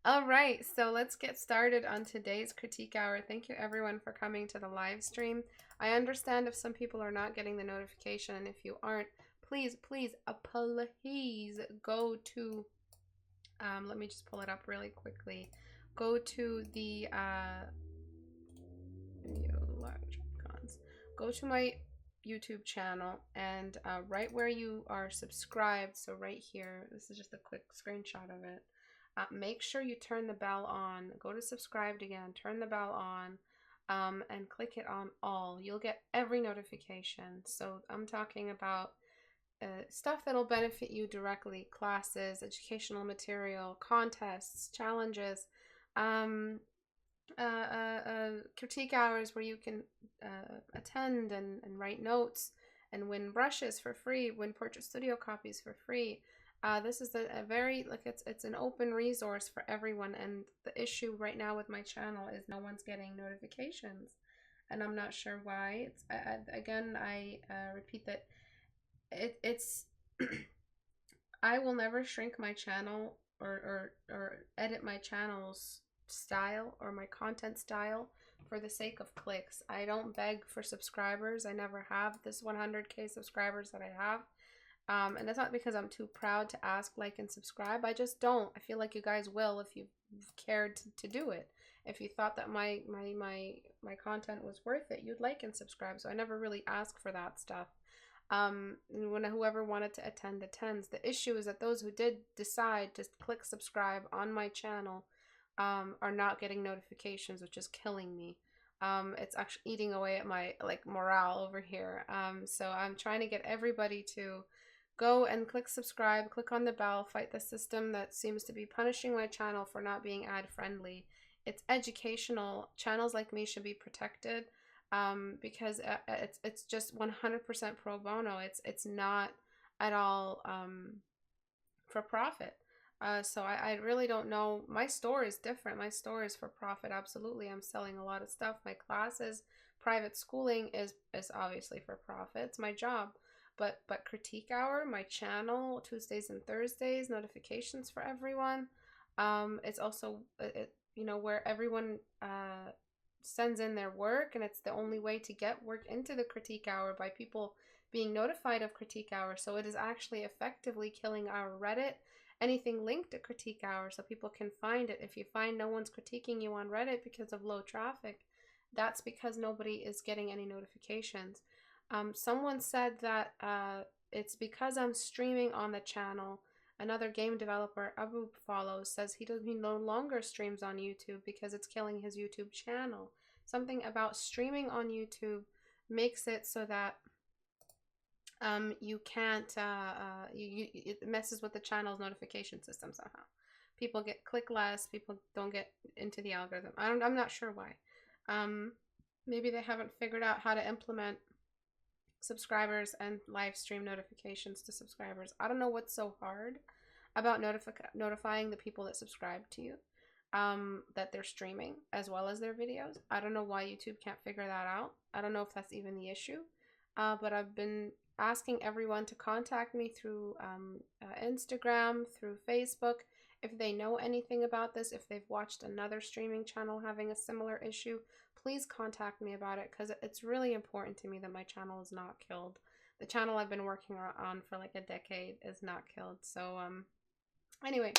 All right, so let's get started on today's critique hour. Thank you everyone for coming to the live stream. I understand if some people are not getting the notification, and if you aren't, please, please, please go to, let me just pull it up really quickly. Go to the, go to my YouTube channel and right where you are subscribed, so right here, this is just a quick screenshot of it. Make sure you turn the bell on. Go to subscribed again, turn the bell on, and click it on all. You'll get every notification. So I'm talking about stuff that'll benefit you directly: classes, educational material, contests, challenges, um, critique hours where you can attend and write notes and win brushes for free, win purchase studio copies for free. This is a very, like, it's an open resource for everyone, and the issue right now with my channel is no one's getting notifications, and I'm not sure why. It's again, I repeat that it's I will never shrink my channel or edit my channel's style or my content style for the sake of clicks. I don't beg for subscribers. I never have this 100K subscribers that I have. And that's not because I'm too proud to ask, like, and subscribe. I just don't. I feel like you guys will if you've cared to do it. If you thought that my content was worth it, you'd like and subscribe. So I never really ask for that stuff. When whoever wanted to attend attends. The issue is that those who did decide to click subscribe on my channel are not getting notifications, which is killing me. It's actually eating away at my morale over here. So I'm trying to get everybody to go and click subscribe, click on the bell, fight the system that seems to be punishing my channel for not being ad friendly. It's educational. Channels like me should be protected. Because it's just 100% pro bono. It's not at all for profit. So I really don't know. My store is different. My store is for profit. Absolutely, I'm selling a lot of stuff. My classes, private schooling is obviously for profit. It's my job. But critique hour, my channel, Tuesdays and Thursdays, notifications for everyone. It's also where everyone sends in their work, and it's the only way to get work into the critique hour by people being notified of critique hour. So it is actually effectively killing our Reddit, anything linked to critique hour, so people can find it. If you find no one's critiquing you on Reddit because of low traffic, that's because nobody is getting any notifications. Someone said that it's because I'm streaming on the channel. Another game developer, Abu follows, says he no longer streams on YouTube because it's killing his YouTube channel. Something about streaming on YouTube makes it so that you can't it messes with the channel's notification system somehow. People click less, people don't get into the algorithm. I'm not sure why. Maybe they haven't figured out how to implement subscribers and live stream notifications to subscribers. I don't know what's so hard about notifying the people that subscribe to you that they're streaming as well as their videos. I don't know why YouTube can't figure that out. I don't know if that's even the issue. But I've been asking everyone to contact me through Instagram, through Facebook, if they know anything about this, if they've watched another streaming channel having a similar issue. Please contact me about it, because it's really important to me that my channel is not killed. The channel I've been working on for like a decade is not killed. So anyway,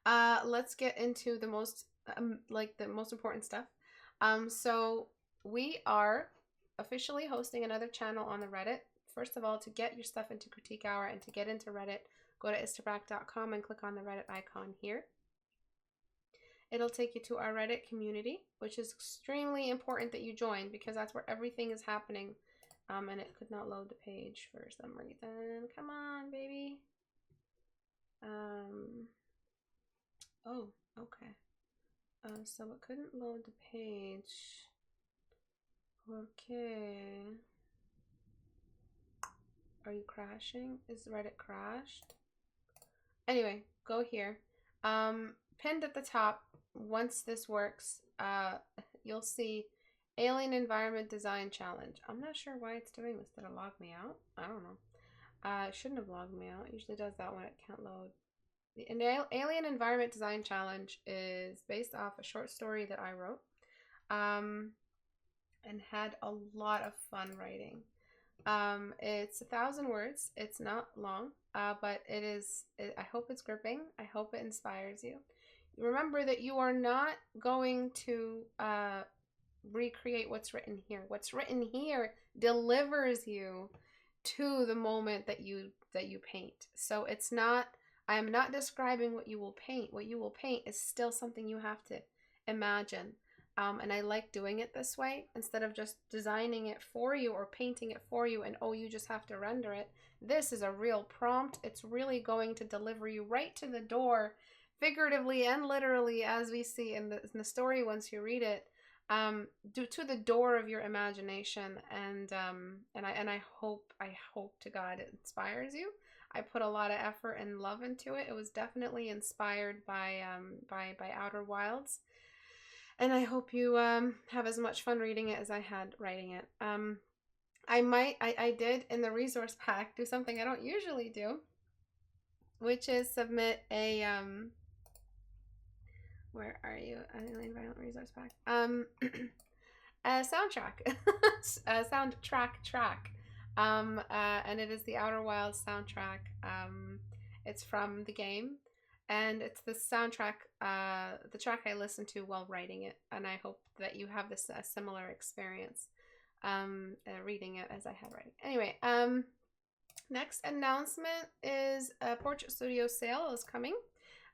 let's get into the most important stuff. So we are officially hosting another channel on the Reddit. First of all, to get your stuff into Critique Hour and to get into Reddit, go to istebrak.com and click on the Reddit icon here. It'll take you to our Reddit community, which is extremely important that you join, because that's where everything is happening. And it could not load the page for some reason. Come on, baby. Oh, okay. So it couldn't load the page. Okay. Are you crashing? Is Reddit crashed? Anyway, go here. Pinned at the top, once this works, you'll see Alien Environment Design Challenge. I'm not sure why it's doing this. Did it log me out? I don't know. It shouldn't have logged me out. It usually does that when it can't load. The Alien Environment Design Challenge is based off a short story that I wrote, and had a lot of fun writing. It's 1,000 words. It's not long, but it is. I hope it's gripping. I hope it inspires you. Remember that you are not going to recreate what's written here. What's written here delivers you to the moment that you paint. So it's not. I am not describing what you will paint. What you will paint is still something you have to imagine. And I like doing it this way instead of just designing it for you or painting it for you and, oh, you just have to render it. This is a real prompt. It's really going to deliver you right to the door, figuratively and literally, as we see in the story once you read it, to the door of your imagination. And I hope to God it inspires you. I put a lot of effort and love into it. It was definitely inspired by Outer Wilds. And I hope you have as much fun reading it as I had writing it. I did in the resource pack do something I don't usually do, which is submit a where are you? Alien Violent Resource Pack. A soundtrack, a soundtrack track. And it is the Outer Wilds soundtrack. It's from the game. And it's the soundtrack, the track I listened to while writing it. And I hope that you have this a similar experience reading it as I had writing. Anyway, next announcement is a Portrait Studio sale is coming.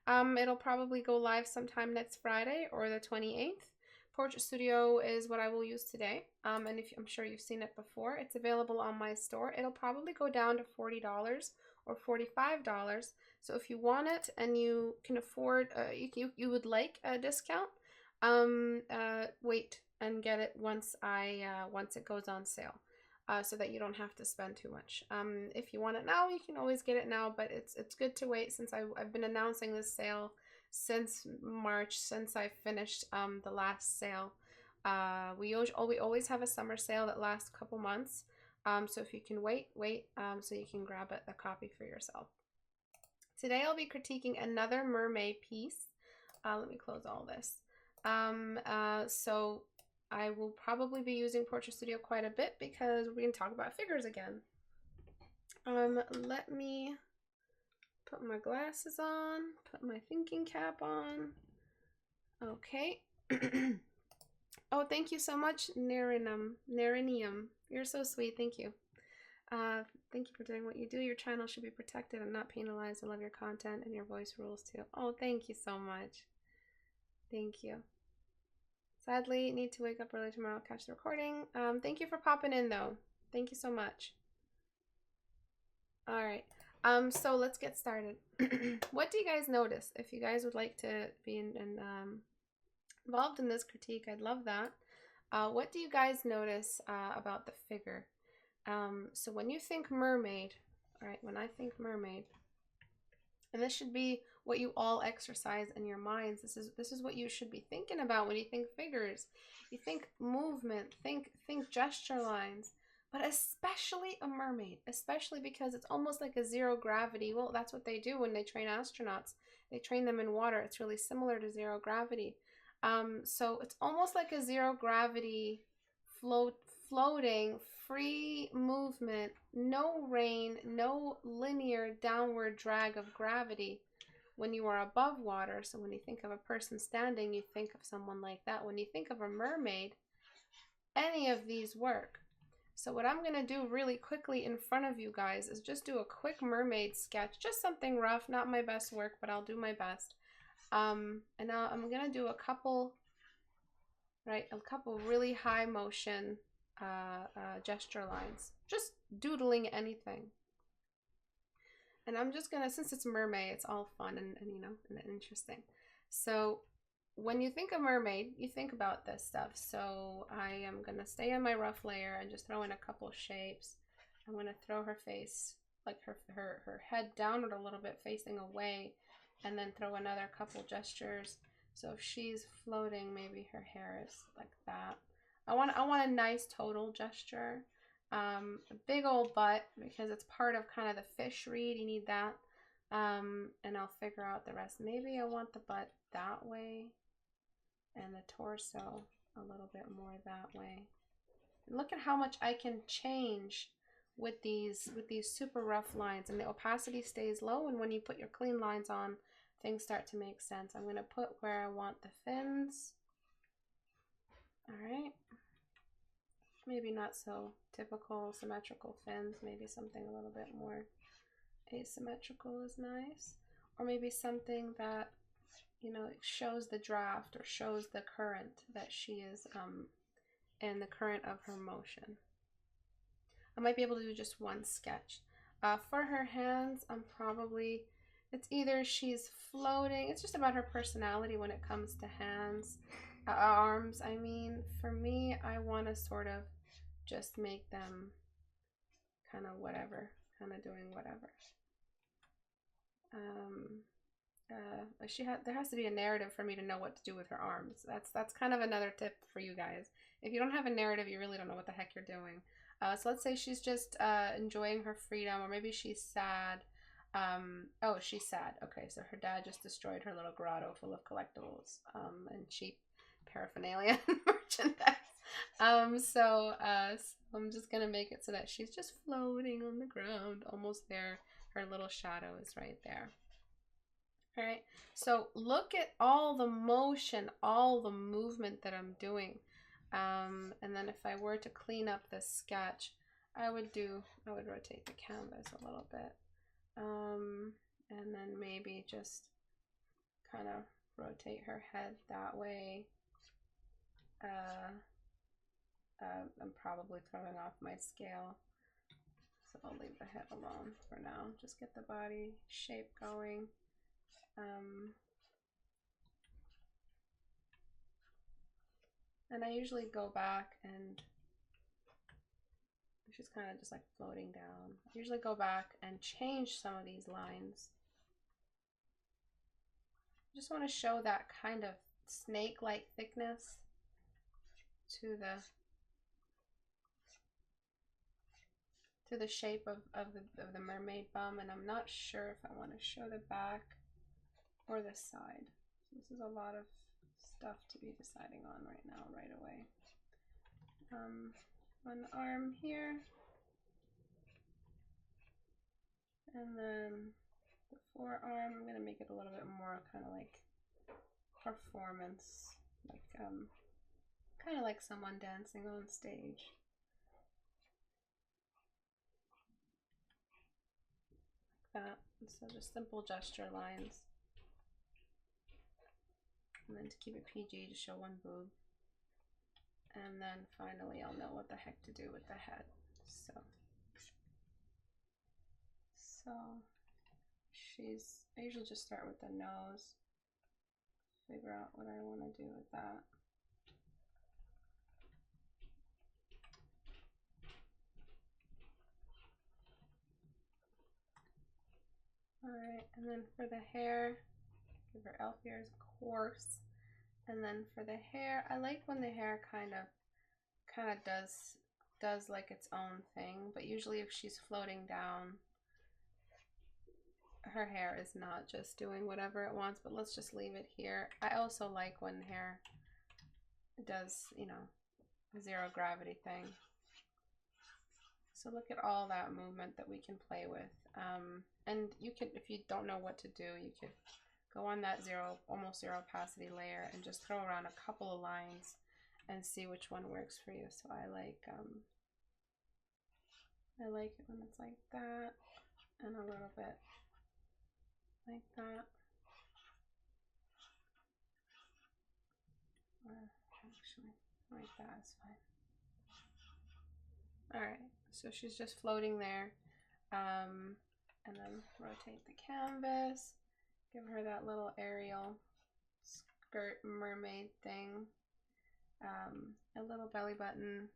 It'll probably go live sometime next Friday or the 28th. Portrait Studio is what I will use today. And I'm sure you've seen it before. It's available on my store. It'll probably go down to $40 or $45. So if you want it and you can afford, you would like a discount, wait and get it once it goes on sale, so that you don't have to spend too much. If you want it now, you can always get it now, but it's good to wait since I've been announcing this sale since March, since I finished the last sale. We always have a summer sale that lasts a couple months. So if you can wait, so you can grab a copy for yourself. Today I'll be critiquing another Mermay piece. Let me close all this. So I will probably be using Portrait Studio quite a bit because we're going to talk about figures again. Let me put my glasses on, put my thinking cap on. Okay. Oh, thank you so much, Nerinium. You're so sweet. Thank you. Thank you for doing what you do. Your channel should be protected and not penalized. I love your content and your voice rules too. Oh, thank you so much. Thank you. Sadly, need to wake up early tomorrow. I'll catch the recording. Thank you for popping in though. Thank you so much. All right. So let's get started. What do you guys notice? If you guys would like to be involved in this critique, I'd love that. What do you guys notice about the figure? So when you think mermaid, all right, when I think mermaid, and this should be what you all exercise in your minds. This is what you should be thinking about when you think figures. You think movement, think gesture lines, but especially a mermaid, especially because it's almost like a zero gravity. Well, that's what they do when they train astronauts. They train them in water. It's really similar to zero gravity. So it's almost like a zero gravity floating, free movement, no rain, no linear downward drag of gravity when you are above water. So when you think of a person standing, you think of someone like that. When you think of a mermaid, any of these work. So what I'm going to do really quickly in front of you guys is just do a quick mermaid sketch, just something rough, not my best work, but I'll do my best. And now I'm going to do a couple really high motion gesture lines, just doodling anything. And I'm just gonna, since it's mermaid, it's all fun and you know, and interesting. So when you think of mermaid, you think about this stuff. So I am gonna stay on my rough layer and just throw in a couple shapes. I'm gonna throw her face, like her head downward a little bit, facing away, and then throw another couple gestures. So if she's floating, maybe her hair is like that. I want a nice total gesture. A big old butt, because it's part of kind of the fish read. You need that. And I'll figure out the rest. Maybe I want the butt that way and the torso a little bit more that way. And look at how much I can change with these super rough lines, and the opacity stays low, and when you put your clean lines on, things start to make sense. I'm going to put where I want the fins. All right. Maybe not so typical symmetrical fins, maybe something a little bit more asymmetrical is nice. Or maybe something that, you know, shows the draft or shows the current that she is in the current of her motion. I might be able to do just one sketch. For her hands, it's either she's floating, it's just about her personality when it comes to hands, arms, I mean. For me, I want to sort of just make them kind of whatever, kind of doing whatever. There has to be a narrative for me to know what to do with her arms. That's kind of another tip for you guys. If you don't have a narrative, you really don't know what the heck you're doing. So let's say she's just enjoying her freedom, or maybe she's sad. Oh, she's sad. Okay, so her dad just destroyed her little grotto full of collectibles and cheap paraphernalia and merchandise. So I'm just gonna make it so that she's just floating on the ground, almost there. Her little shadow is right there. All right, so look at all the motion, all the movement that I'm doing. And then if I were to clean up this sketch, I would rotate the canvas a little bit. And then maybe just kind of rotate her head that way. I'm probably throwing off my scale, so I'll leave the head alone for now. Just get the body shape going. And I usually go back, and she's kind of just like floating down. I usually go back and change some of these lines. I just want to show that kind of snake-like thickness to the shape of the mermaid bum, and I'm not sure if I want to show the back or the side. This is a lot of stuff to be deciding on right now, right away. One arm here, and then the forearm, I'm gonna make it a little bit more kind of like performance, like kind of like someone dancing on stage. Like that. So just simple gesture lines. And then to keep it PG, to show one boob. And then finally I'll know what the heck to do with the head. So I usually just start with the nose, figure out what I want to do with that. Alright, and then for the hair, give her elf ears, of course. And then for the hair, I like when the hair kind of does like its own thing, but usually if she's floating down, her hair is not just doing whatever it wants, but let's just leave it here. I also like when hair does, you know, a zero gravity thing. So look at all that movement that we can play with. And you can, if you don't know what to do, you could go on that almost zero opacity layer and just throw around a couple of lines and see which one works for you. So I like it when it's like that, and a little bit like that. Or actually, like that is fine. Alright, so she's just floating there. And then rotate the canvas, give her that little aerial skirt mermaid thing, a little belly button.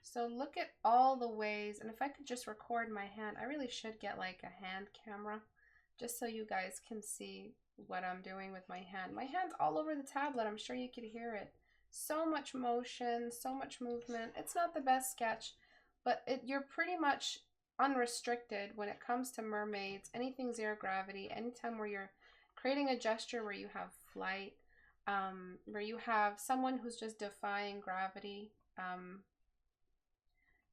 So look at all the ways, and if I could just record my hand, I really should get like a hand camera, just so you guys can see what I'm doing with my hand. My hand's all over the tablet, I'm sure you could hear it. So much motion, so much movement. It's not the best sketch, but you're pretty much unrestricted when it comes to mermaids, anything zero gravity, anytime where you're creating a gesture where you have flight, where you have someone who's just defying gravity,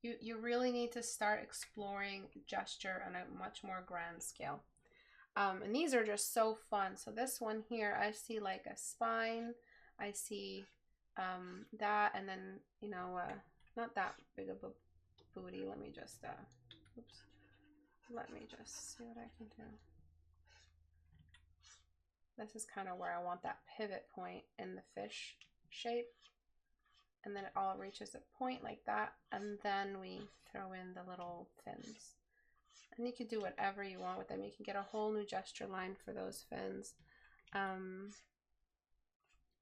you really need to start exploring gesture on a much more grand scale. And these are just so fun. So this one here, I see like a spine, I see that, and then, you know, not that big of a booty. Let me just oops, let me just see what I can do. This is kind of where I want that pivot point in the fish shape, and then it all reaches a point like that, and then we throw in the little fins. And you can do whatever you want with them. You can get a whole new gesture line for those fins,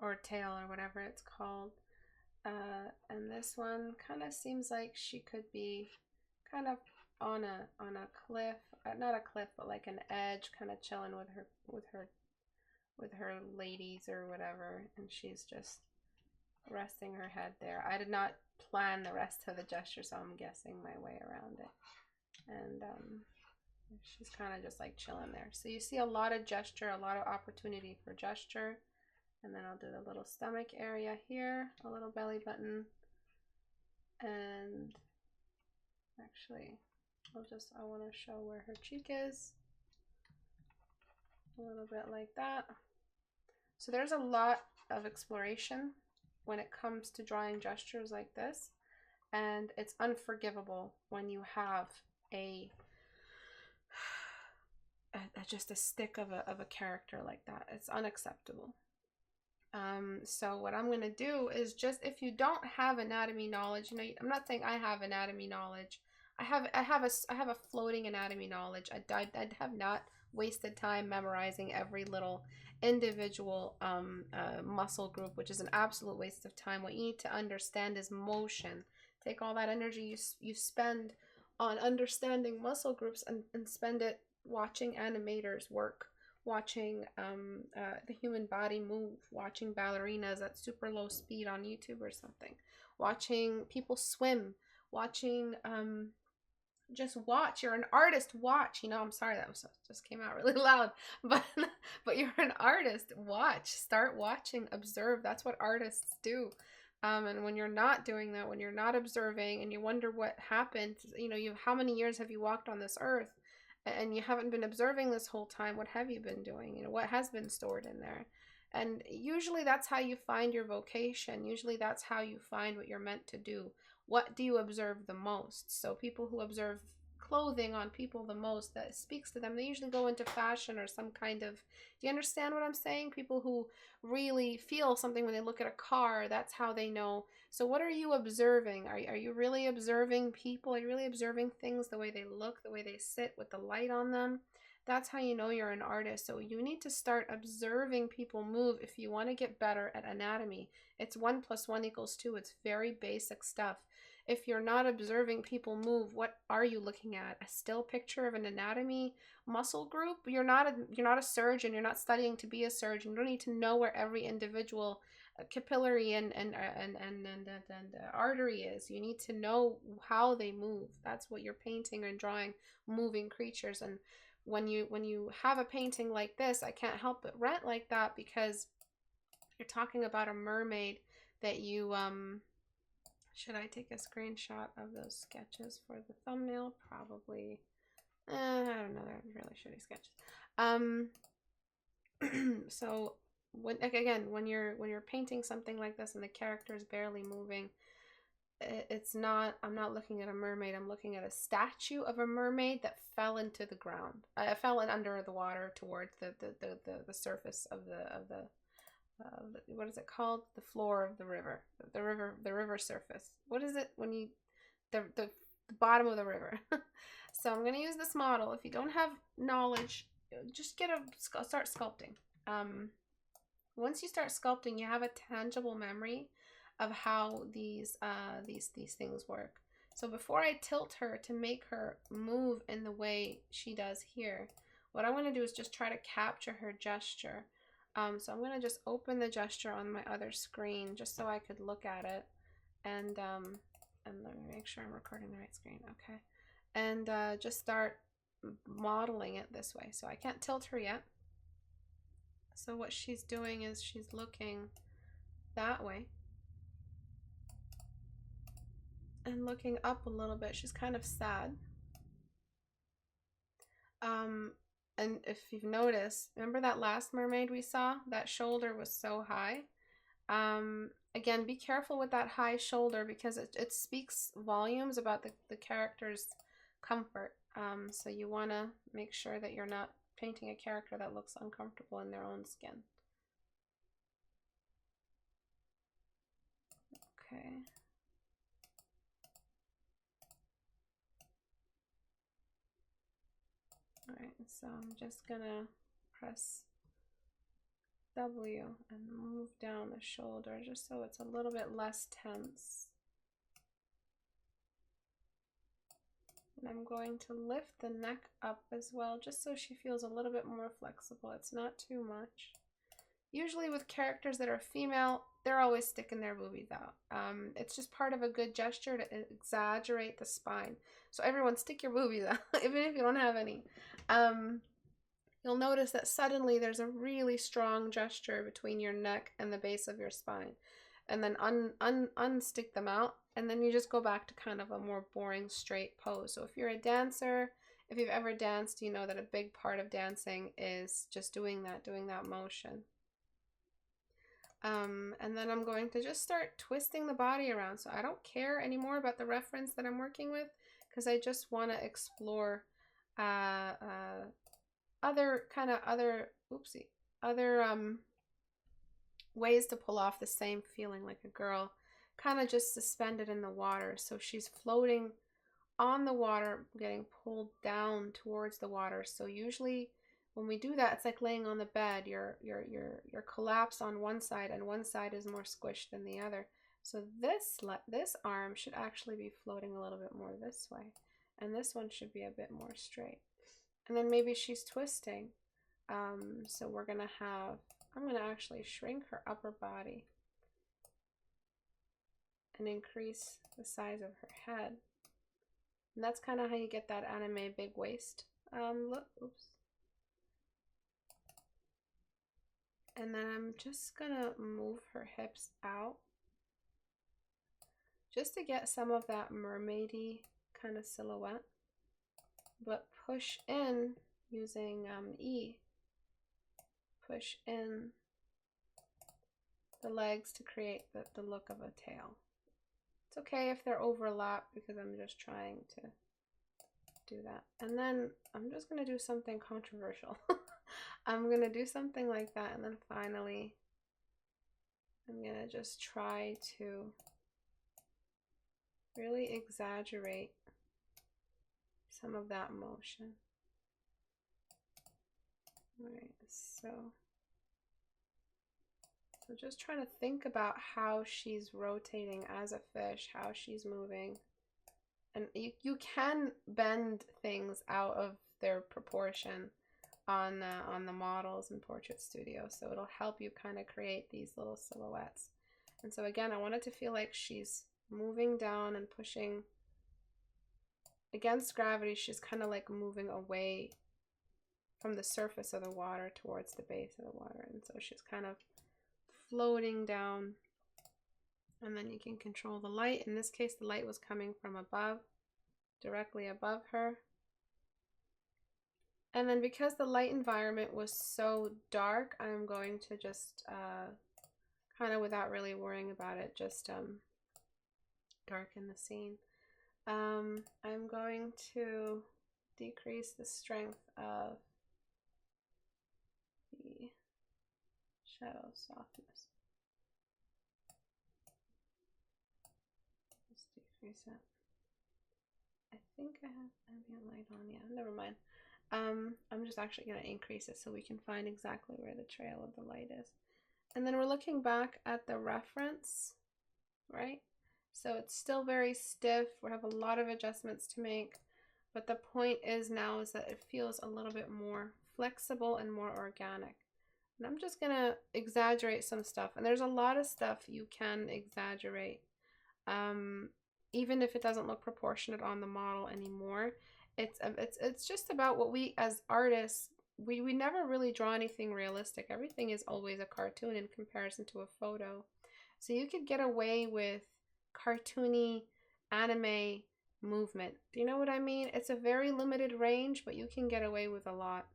or tail, or whatever it's called. And this one kind of seems like she could be kind of on a cliff, not a cliff, but like an edge, kind of chilling with her ladies or whatever, and she's just resting her head there. I did not plan the rest of the gesture, so I'm guessing my way around it. And she's kind of just like chilling there. So you see a lot of gesture, a lot of opportunity for gesture. And then I'll do the little stomach area here, a little belly button. And actually, I want to show where her cheek is. A little bit like that. So there's a lot of exploration when it comes to drawing gestures like this. And it's unforgivable when you have just a stick of a character like that. It's unacceptable. So what I'm going to do is, just if you don't have anatomy knowledge, you know, I'm not saying I have anatomy knowledge. I have a floating anatomy knowledge. I have not wasted time memorizing every little individual muscle group, which is an absolute waste of time. What you need to understand is motion. Take all that energy you spend on understanding muscle groups and spend it watching animators work, watching the human body move, watching ballerinas at super low speed on YouTube or something, watching people swim, watching just watch. You're an artist, watch. You know, I'm sorry, that was just came out really loud, but you're an artist, watch, start watching, observe. That's what artists do. And when you're not doing that, when you're not observing, and you wonder what happened, you know, how many years have you walked on this earth and you haven't been observing this whole time? What have you been doing? You know, what has been stored in there? And usually that's how you find your vocation. Usually that's how you find what you're meant to do. What do you observe the most? So people who observe clothing on people the most, that speaks to them, they usually go into fashion or some kind of, do you understand what I'm saying? People who really feel something when they look at a car, that's how they know. So what are you observing? Are you really observing people? Are you really observing things, the way they look, the way they sit with the light on them? That's how you know you're an artist. So you need to start observing people move if you want to get better at anatomy. It's 1 + 1 = 2. It's very basic stuff. If you're not observing people move, what are you looking at? A still picture of an anatomy muscle group? You're not a surgeon. You're not studying to be a surgeon. You don't need to know where every individual capillary and artery is. You need to know how they move. That's what you're painting and drawing, moving creatures. And when you have a painting like this, I can't help but rant like that, because you're talking about a mermaid that you should I take a screenshot of those sketches for the thumbnail? Probably. I don't know, they're really shitty sketches. So when you're painting something like this and the character is barely moving, I'm not looking at a mermaid. I'm looking at a statue of a mermaid that fell into the ground. Fell in under the water towards the surface of the what is it called? The floor of the river. The river surface. What is it when you the bottom of the river? So I'm going to use this model. If you don't have knowledge, just start sculpting. Once you start sculpting, you have a tangible memory of how these things work. So before I tilt her to make her move in the way she does here, what I'm going to do is just try to capture her gesture. So I'm going to just open the gesture on my other screen just so I could look at it. And let me make sure I'm recording the right screen. Okay. and just start modeling it this way. So I can't tilt her yet. So what she's doing is she's looking that way and looking up a little bit. She's kind of sad. And if you've noticed, remember that last mermaid we saw? That shoulder was so high. Again, be careful with that high shoulder because it speaks volumes about the character's comfort. So you want to make sure that you're not painting a character that looks uncomfortable in their own skin. Okay. Alright, so I'm just gonna press W and move down the shoulder just so it's a little bit less tense. And I'm going to lift the neck up as well, just so she feels a little bit more flexible. It's not too much. Usually with characters that are female, they're always sticking their boobies out. It's just part of a good gesture to exaggerate the spine. So everyone stick your boobies out, even if you don't have any. You'll notice that suddenly there's a really strong gesture between your neck and the base of your spine. And then unstick them out, and then you just go back to kind of a more boring straight pose. So if you're a dancer, if you've ever danced, you know that a big part of dancing is just doing that motion. And then I'm going to just start twisting the body around. So I don't care anymore about the reference that I'm working with because I just want to explore other ways to pull off the same feeling, like a girl kind of just suspended in the water. So she's floating on the water, getting pulled down towards the water. So usually when we do that, it's like laying on the bed. You're collapsed on one side, and one side is more squished than the other. So this arm should actually be floating a little bit more this way, and this one should be a bit more straight. And then maybe she's twisting. So we're gonna have, I'm gonna actually shrink her upper body and increase the size of her head. And that's kind of how you get that anime big waist look. Oops. And then I'm just gonna move her hips out just to get some of that mermaidy kind of silhouette, but push in using E. Push in the legs to create the look of a tail. It's okay if they're overlapped because I'm just trying to do that. And then I'm just going to do something controversial. I'm going to do something like that, and then finally I'm going to just try to really exaggerate some of that motion. Alright, so just trying to think about how she's rotating as a fish, how she's moving. And you can bend things out of their proportion on the models in Portrait Studio, so it'll help you kind of create these little silhouettes. And so again, I want it to feel like she's moving down and pushing against gravity. She's kind of like moving away from the surface of the water towards the base of the water, and so she's kind of floating down. And then you can control the light. In this case, the light was coming from above, directly above her. And then because the light environment was so dark, I'm going to just kind of, without really worrying about it, just darken the scene. I'm going to decrease the strength of the shadow softness. Let's decrease it. I think I have ambient light on. Yeah, never mind. I'm just actually going to increase it so we can find exactly where the trail of the light is. And then we're looking back at the reference, right? So it's still very stiff. We have a lot of adjustments to make, but the point is now is that it feels a little bit more flexible and more organic. And I'm just going to exaggerate some stuff. And there's a lot of stuff you can exaggerate. even if it doesn't look proportionate on the model anymore. It's just about what we as artists, we never really draw anything realistic. Everything is always a cartoon in comparison to a photo. So you could get away with cartoony anime movement. Do you know what I mean? It's a very limited range, but you can get away with a lot.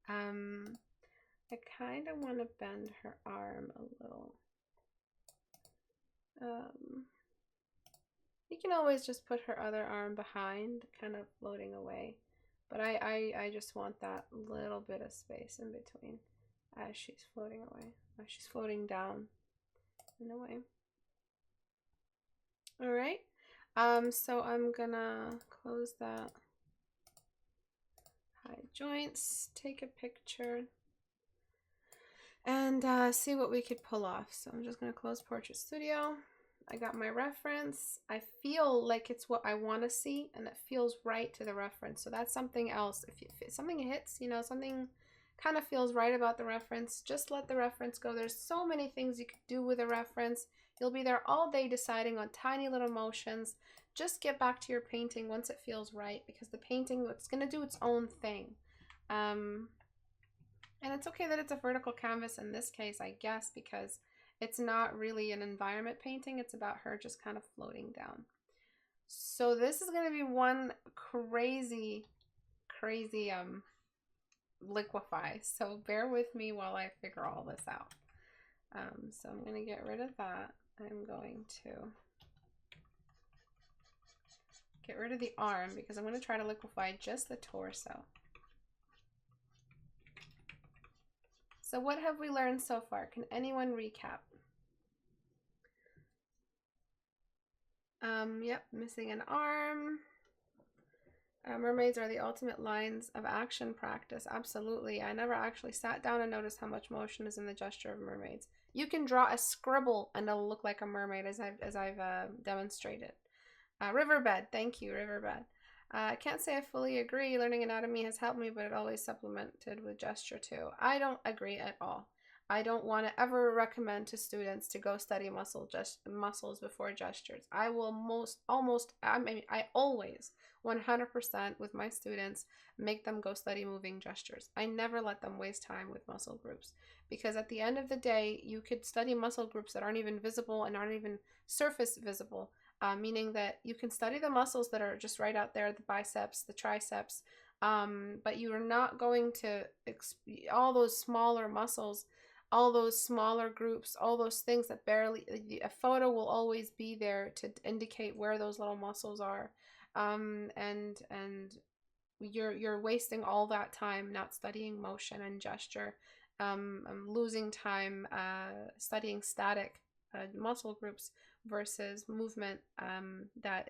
I kind of want to bend her arm a little. You can always just put her other arm behind, kind of floating away. But I just want that little bit of space in between as she's floating away, as she's floating down in a way. All right. So I'm gonna close that. Hide joints, take a picture, and see what we could pull off. So I'm just gonna close Portrait Studio. I got my reference. I feel like it's what I want to see, and it feels right to the reference. So that's something else. If something hits, you know, something kind of feels right about the reference, just let the reference go. There's so many things you could do with a reference. You'll be there all day deciding on tiny little motions. Just get back to your painting once it feels right, because the painting, it's going to do its own thing. And it's okay that it's a vertical canvas in this case, I guess, because it's not really an environment painting. It's about her just kind of floating down. So this is going to be one crazy liquefy. So bear with me while I figure all this out. So I'm going to get rid of that. I'm going to get rid of the arm because I'm going to try to liquefy just the torso. So what have we learned so far? Can anyone recap? Yep, missing an arm. Mermaids are the ultimate lines of action practice. Absolutely. I never actually sat down and noticed how much motion is in the gesture of mermaids. You can draw a scribble and it'll look like a mermaid, as I've demonstrated. Riverbed. Thank you, Riverbed. I can't say I fully agree. Learning anatomy has helped me, but it always supplemented with gesture too. I don't agree at all. I don't want to ever recommend to students to go study muscles before gestures. I will I always 100% with my students make them go study moving gestures. I never let them waste time with muscle groups, because at the end of the day, you could study muscle groups that aren't even visible and aren't even surface visible, meaning that you can study the muscles that are just right out there, the biceps, the triceps, but you are not going to all those smaller muscles, all those smaller groups, all those things that barely, a photo will always be there to indicate where those little muscles are. And you're wasting all that time not studying motion and gesture. Losing time studying static muscle groups versus movement that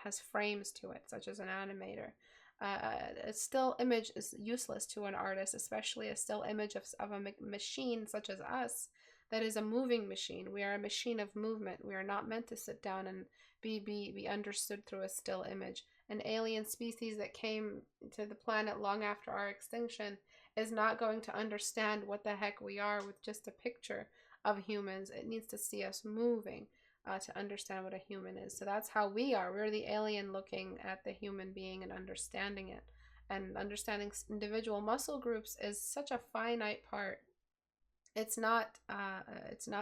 has frames to it, such as an animator. A still image is useless to an artist, especially a still image of a machine such as us that is a moving machine. We are a machine of movement. We are not meant to sit down and be understood through a still image. An alien species that came to the planet long after our extinction is not going to understand what the heck we are with just a picture of humans. It needs to see us moving to understand what a human is. So that's how we are. We're the alien looking at the human being and understanding it. And understanding individual muscle groups is such a finite part. It's not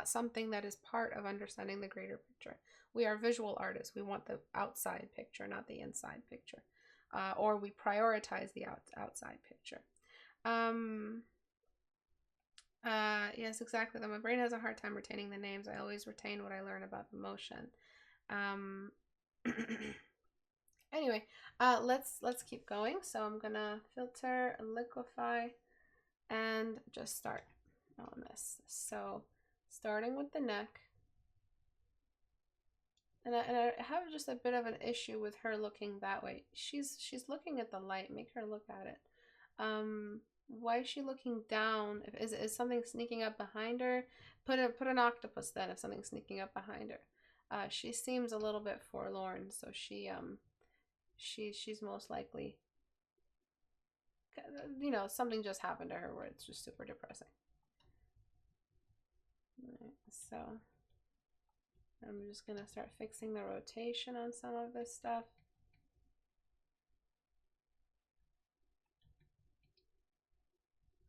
something that is part of understanding the greater picture. We are visual artists. We want the outside picture, not the inside picture. Or we prioritize the outside picture. Yes, exactly. Though my brain has a hard time retaining the names. I always retain what I learn about the motion. Anyway, let's keep going. So I'm gonna filter, liquefy, and just start on this. So starting with the neck. And I have just a bit of an issue with her looking that way. She's looking at the light. Make her look at it. Why is she looking down? Is something sneaking up behind her? Put an octopus then if something's sneaking up behind her. She seems a little bit forlorn, so she's most likely, you know, something just happened to her where it's just super depressing. Right, so I'm just gonna start fixing the rotation on some of this stuff.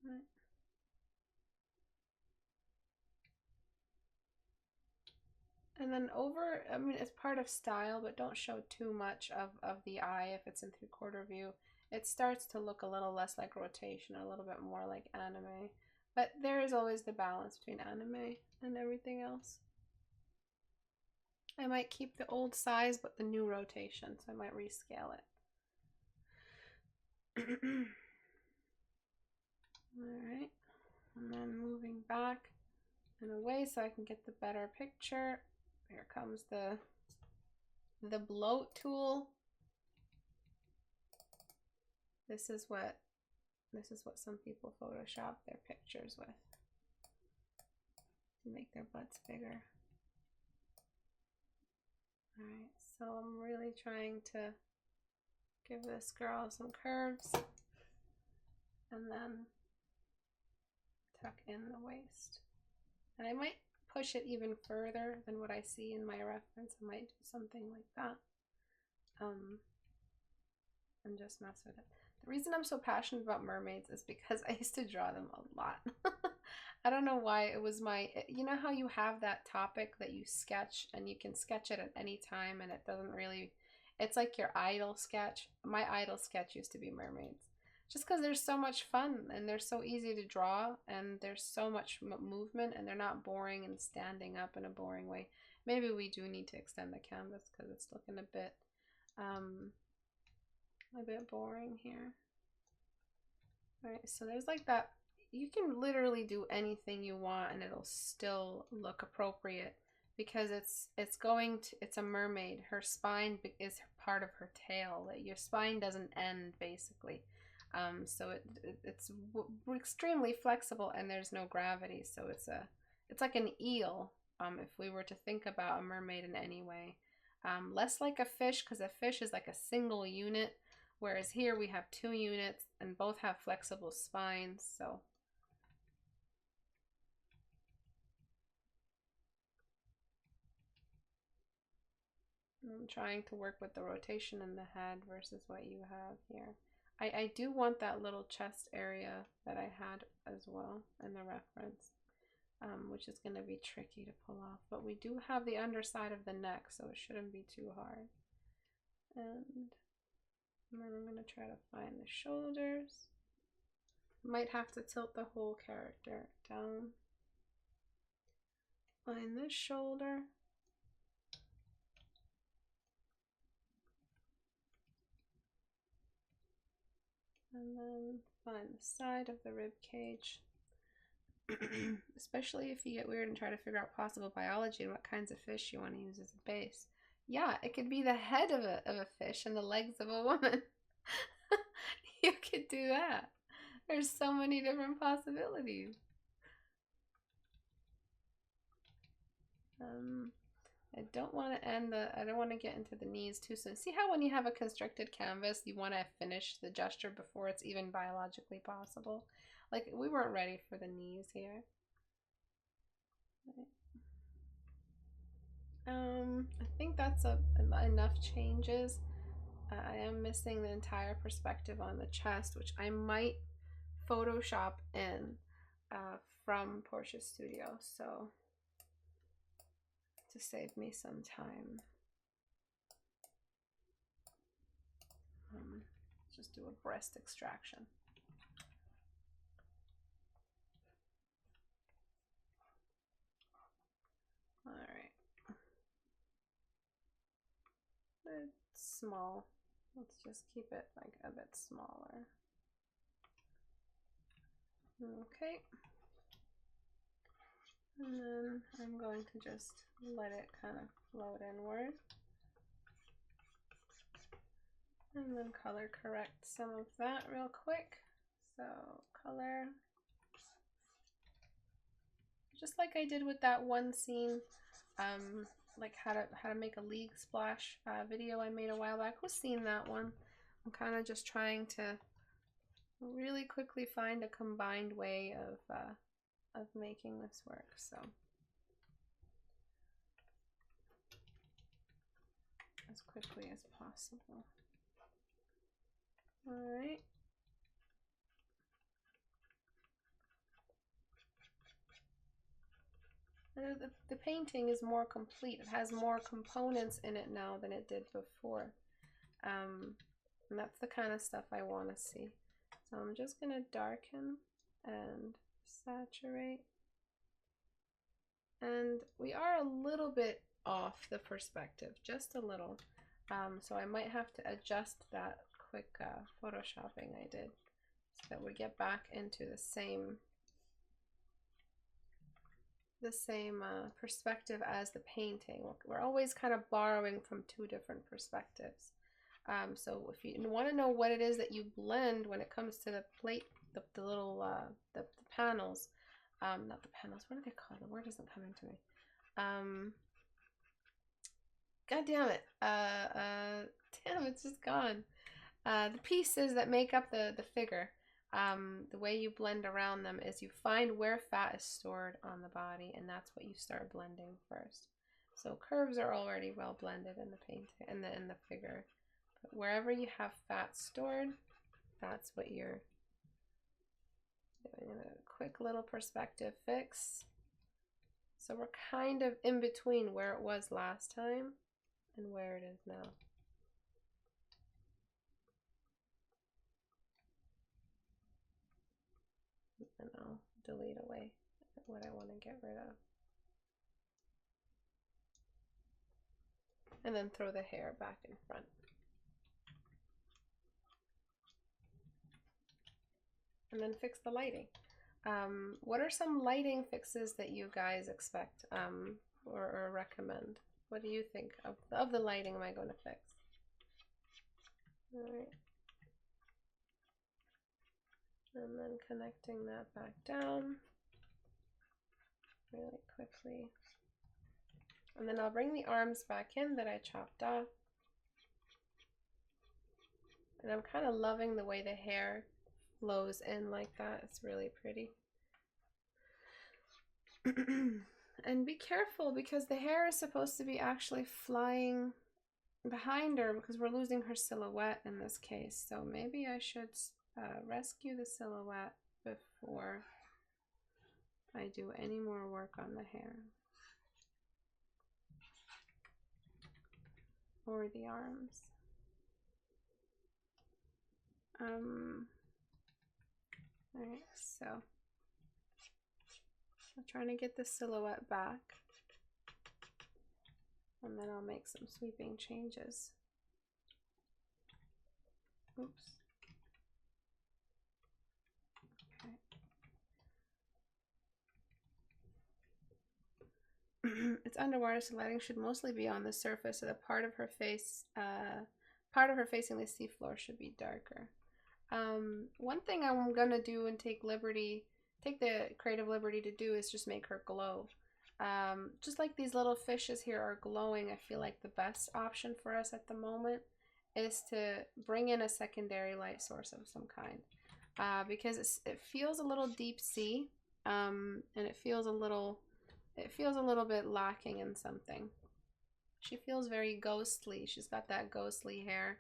Right. And then over, I mean, it's part of style, but don't show too much of the eye if it's in 3/4 view. It starts to look a little less like rotation, a little bit more like anime. But there is always the balance between anime and everything else. I might keep the old size, but the new rotation, so I might rescale it. Alright, and then moving back and away so I can get the better picture. Here comes the bloat tool. This is what some people Photoshop their pictures with to make their butts bigger. Alright, so I'm really trying to give this girl some curves and then tuck in the waist. And I might push it even further than what I see in my reference. I might do something like that. And just mess with it. The reason I'm so passionate about mermaids is because I used to draw them a lot. I don't know why. It was my, you know how you have that topic that you sketch and you can sketch it at any time and it doesn't really, it's like your idol sketch. My idol sketch used to be mermaids. Just because they're so much fun and they're so easy to draw and there's so much movement and they're not boring and standing up in a boring way. Maybe we do need to extend the canvas because it's looking a bit boring here. All right, so there's like that. You can literally do anything you want and it'll still look appropriate because it's a mermaid. Her spine is part of her tail. Your spine doesn't end basically. So it's extremely flexible and there's no gravity. So it's like an eel. If we were to think about a mermaid in any way, less like a fish because a fish is like a single unit. Whereas here we have 2 units and both have flexible spines, so. I'm trying to work with the rotation in the head versus what you have here. I do want that little chest area that I had as well in the reference, which is going to be tricky to pull off. But we do have the underside of the neck, so it shouldn't be too hard. And then I'm going to try to find the shoulders. Might have to tilt the whole character down. Find this shoulder. And then find the side of the rib cage. Especially if you get weird and try to figure out possible biology and what kinds of fish you want to use as a base. Yeah, it could be the head of a fish and the legs of a woman. You could do that. There's so many different possibilities. I don't want to get into the knees too soon. See how when you have a constricted canvas, you want to finish the gesture before it's even biologically possible? Like, we weren't ready for the knees here. I think that's enough changes. I am missing the entire perspective on the chest, which I might Photoshop in from Portia Studio, so to save me some time. Let's just do a breast extraction. All right. It's small. Let's just keep it like a bit smaller. Okay. And then I'm going to just let it kind of float inward. And then color correct some of that real quick. So color, just like I did with that one scene, like how to make a league splash video I made a while back. Who's seen that one? I'm kind of just trying to really quickly find a combined way of making this work. So as quickly as possible. All right. The painting is more complete. It has more components in it now than it did before. And that's the kind of stuff I want to see. So I'm just going to darken and saturate. And we are a little bit off the perspective, just a little. So I might have to adjust that quick photoshopping I did so that we get back into the same perspective as the painting. We're always kind of borrowing from two different perspectives. So if you want to know what it is that you blend when it comes to the plate, the little the panels, not the panels, what are they called? The word isn't coming to me. God damn it. Damn, it's just gone. The pieces that make up the figure. The way you blend around them is you find where fat is stored on the body, and that's what you start blending first. So curves are already well blended in the painting, in the figure. But wherever you have fat stored, that's what you're doing. A quick little perspective fix. So we're kind of in between where it was last time and where it is now. And I'll delete away what I want to get rid of. And then throw the hair back in front. And then fix the lighting. What are some lighting fixes that you guys expect or recommend? What do you think of the lighting am I going to fix? All right. And then connecting that back down really quickly. And then I'll bring the arms back in that I chopped off. And I'm kind of loving the way the hair flows in like that. It's really pretty. And be careful because the hair is supposed to be actually flying behind her because we're losing her silhouette in this case. So maybe I should rescue the silhouette before I do any more work on the hair or the arms. Alright, so I'm trying to get the silhouette back, and then I'll make some sweeping changes. Oops. Okay. It's underwater, so lighting should mostly be on the surface, so the part of her face, facing the seafloor should be darker. One thing I'm gonna do and take the creative liberty to do is just make her glow. Just like these little fishes here are glowing, I feel like the best option for us at the moment is to bring in a secondary light source of some kind, because it feels a little deep sea, and it feels a little bit lacking in something. She feels very ghostly. She's got that ghostly hair,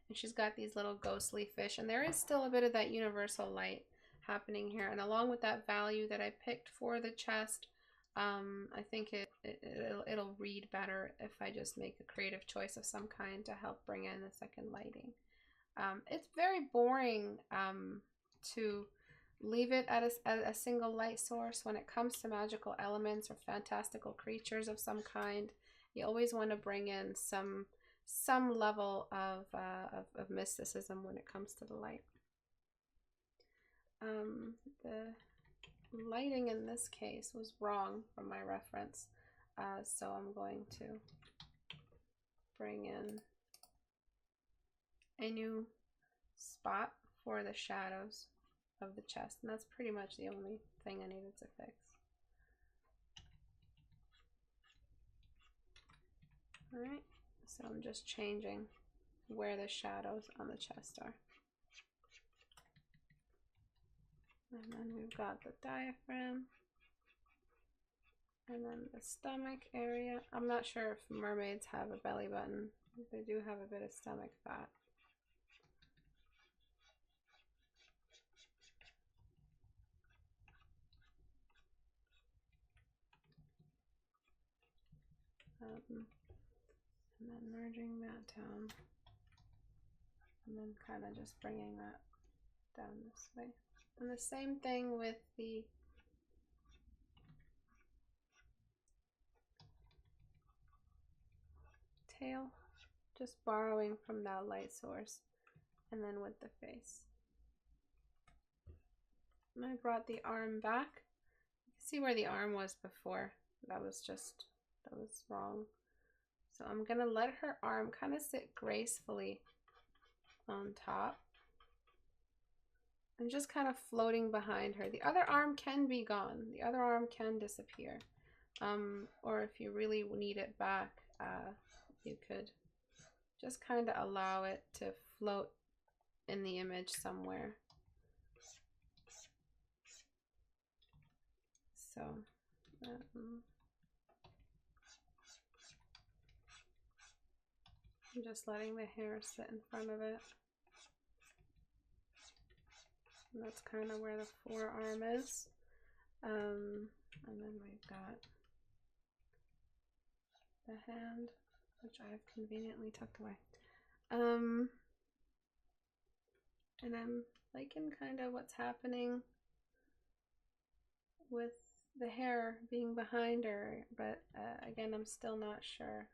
and she's got these little ghostly fish, and there is still a bit of that universal light happening here. And along with that value that I picked for the chest, I think it'll read better if I just make a creative choice of some kind to help bring in the second lighting. It's very boring to leave it at a single light source when it comes to magical elements or fantastical creatures of some kind. You always want to bring in some level of mysticism when it comes to the light. The lighting in this case was wrong from my reference, so I'm going to bring in a new spot for the shadows of the chest, and that's pretty much the only thing I needed to fix. Alright, so I'm just changing where the shadows on the chest are. And then we've got the diaphragm, and then the stomach area. I'm not sure if mermaids have a belly button. They do have a bit of stomach fat. And then merging that down. And then kind of just bringing that down this way. And the same thing with the tail. Just borrowing from that light source. And then with the face. And I brought the arm back. You can see where the arm was before. That was wrong. So I'm gonna let her arm kind of sit gracefully on top. And just kind of floating behind her. The other arm can be gone. The other arm can disappear. Or if you really need it back, you could just kind of allow it to float in the image somewhere. So, I'm just letting the hair sit in front of it. And that's kind of where the forearm is. And then we've got the hand, which I've conveniently tucked away. And I'm liking kind of what's happening with the hair being behind her, but again, I'm still not sure.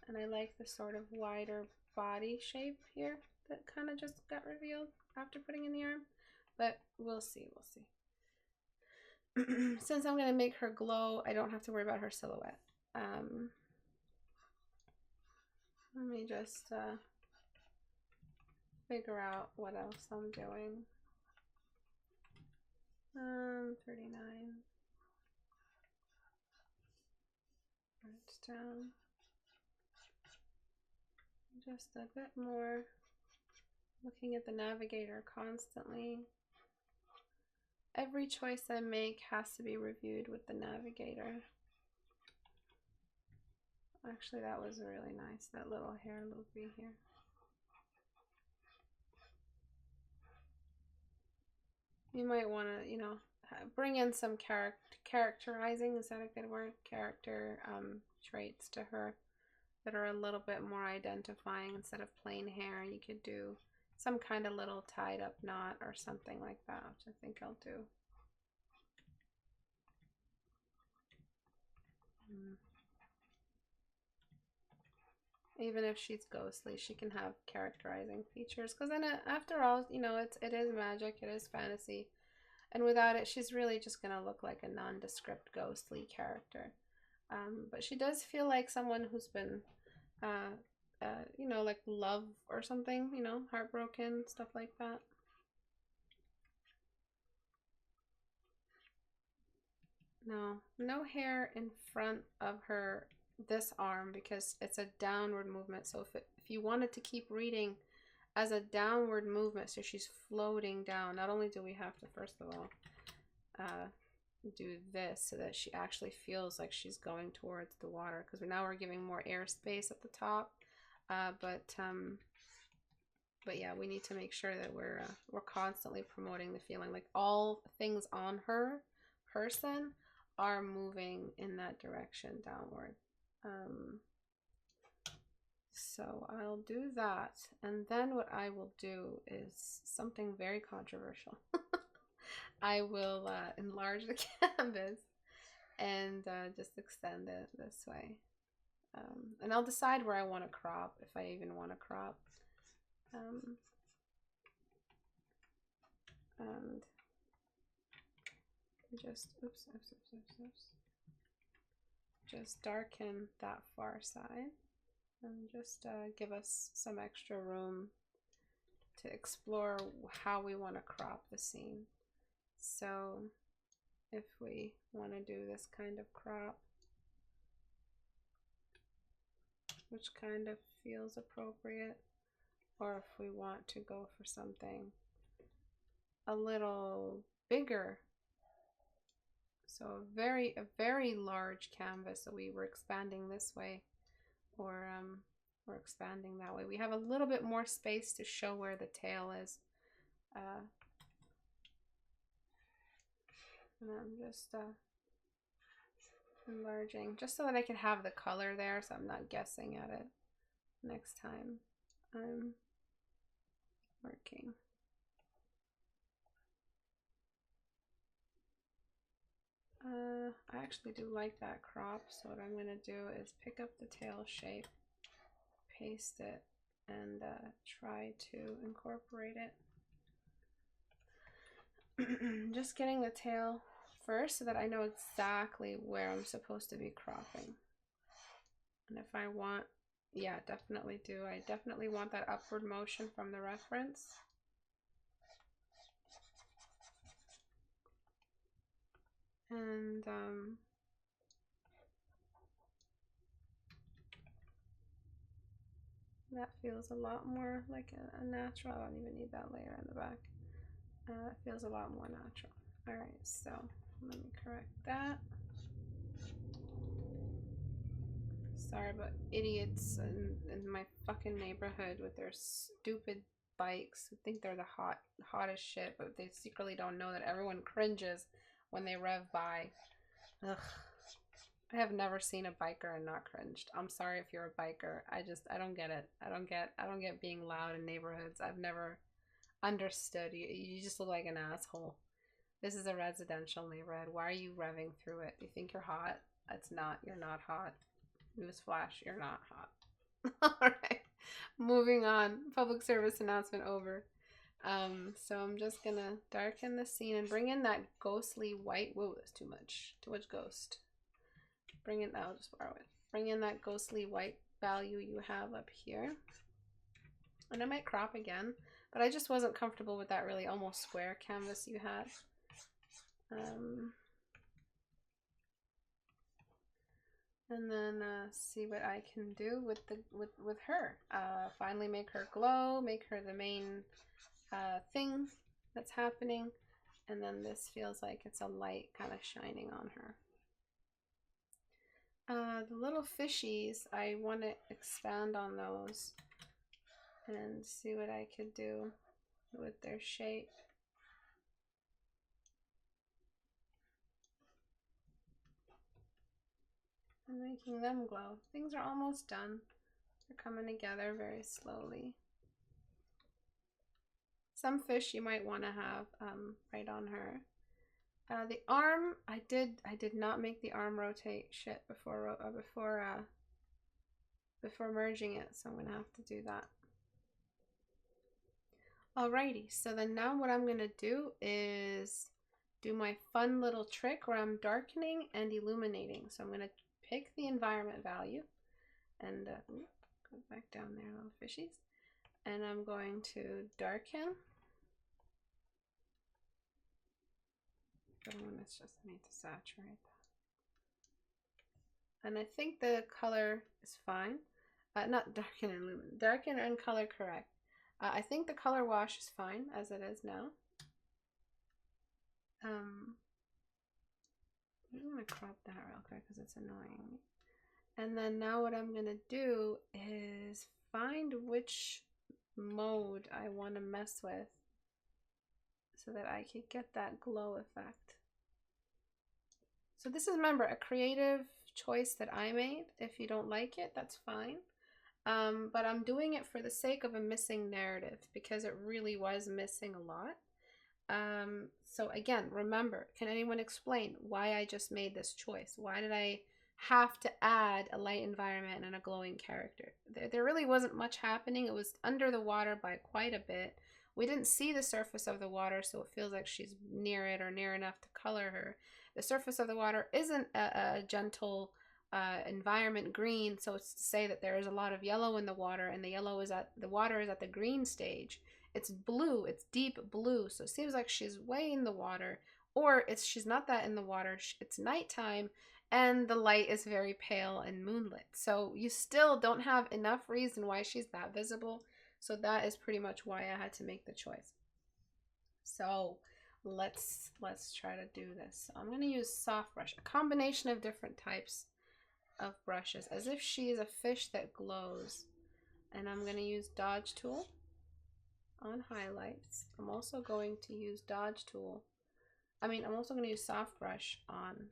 And I like the sort of wider body shape here that kind of just got revealed after putting in the arm, but we'll see, Since I'm gonna make her glow, I don't have to worry about her silhouette. Let me just figure out what else I'm doing. 39. It's down. Just a bit more. Looking at the navigator constantly. Every choice I make has to be reviewed with the navigator. Actually, that was really nice, that little hair loopy here. You might want to, you know, bring in some characterizing, is that a good word? Character traits to her that are a little bit more identifying. Instead of plain hair, you could do some kind of little tied up knot or something like that, which I think I'll do. Even if she's ghostly, she can have characterizing features, because then after all, you know, it is magic, it is fantasy, and without it, she's really just gonna look like a nondescript ghostly character. But she does feel like someone who's been you know, like love or something, you know, heartbroken, stuff like that. No hair in front of her, this arm, because it's a downward movement. So if you wanted to keep reading as a downward movement, so she's floating down, not only do we have to, first of all, do this so that she actually feels like she's going towards the water, because now we're giving more airspace at the top. But yeah, we need to make sure that we're constantly promoting the feeling, like all things on her person are moving in that direction downward. So I'll do that, and then what I will do is something very controversial. I will enlarge the canvas and just extend it this way. And I'll decide where I want to crop, if I even want to crop. And just, oops, just darken that far side and just give us some extra room to explore how we want to crop the scene. So if we want to do this kind of crop, which kind of feels appropriate, or if we want to go for something a little bigger, so a very large canvas, so we were expanding this way, or we're expanding that way. We have a little bit more space to show where the tail is. And I'm just enlarging just so that I can have the color there, so I'm not guessing at it next time I'm working. I actually do like that crop, so what I'm going to do is pick up the tail shape, paste it, and try to incorporate it. Just getting the tail first so that I know exactly where I'm supposed to be cropping. And if I want, yeah, definitely do. I definitely want that upward motion from the reference. And that feels a lot more like a natural. I don't even need that layer in the back. It feels a lot more natural. All right, so let me correct that. Sorry about idiots in my fucking neighborhood with their stupid bikes who think they're the hottest shit, but they secretly don't know that everyone cringes when they rev by. Ugh. I have never seen a biker and not cringed. I'm sorry if you're a biker. I don't get it. I don't get being loud in neighborhoods. I've never understood. You just look like an asshole. This is a residential neighborhood. Why are you revving through it? You think you're hot? It's not. You're not hot. Newsflash, you're not hot. Alright. Moving on. Public service announcement over. So I'm just gonna darken the scene and bring in that ghostly white. Whoa, that's too much. Too much ghost. Bring in, I'll just borrow it. Bring in that ghostly white value you have up here. And I might crop again, but I just wasn't comfortable with that really almost square canvas you had. And then see what I can do with her. Finally make her glow, make her the main thing that's happening. And then this feels like it's a light kind of shining on her. The little fishies, I want to expand on those and see what I could do with their shape. And making them glow. Things are almost done. They're coming together very slowly. Some fish you might want to have right on her. The arm, I did not make the arm rotate shit before merging it, so I'm gonna have to do that. Alrighty, so then now what I'm gonna do is do my fun little trick where I'm darkening and illuminating. So I'm gonna pick the environment value and go back down there, little fishies, and I'm going to darken. It's just need to saturate that. And I think the color is fine. Not darken and illuminate. Darken and color correct. I think the color wash is fine as it is now. I'm gonna crop that real quick because it's annoying. And then now what I'm gonna do is find which mode I want to mess with so that I could get that glow effect. So this is, remember, a creative choice that I made. If you don't like it, that's fine. But I'm doing it for the sake of a missing narrative because it really was missing a lot. So again, remember, can anyone explain why I just made this choice? Why did I have to add a light environment and a glowing character? There really wasn't much happening. It was under the water by quite a bit. We didn't see the surface of the water, so it feels like she's near it or near enough to color her. The surface of the water isn't a gentle environment green, so it's to say that there is a lot of yellow in the water, and the water is at the green stage. It's blue, it's deep blue, so it seems like she's way in the water, or she's not that in the water. It's nighttime and the light is very pale and moonlit, so you still don't have enough reason why she's that visible. So that is pretty much why I had to make the choice. So let's try to do this. So I'm going to use soft brush, a combination of different types of brushes, as if she is a fish that glows. And I'm going to use dodge tool on highlights. I'm also going to use dodge tool. I'm also going to use soft brush on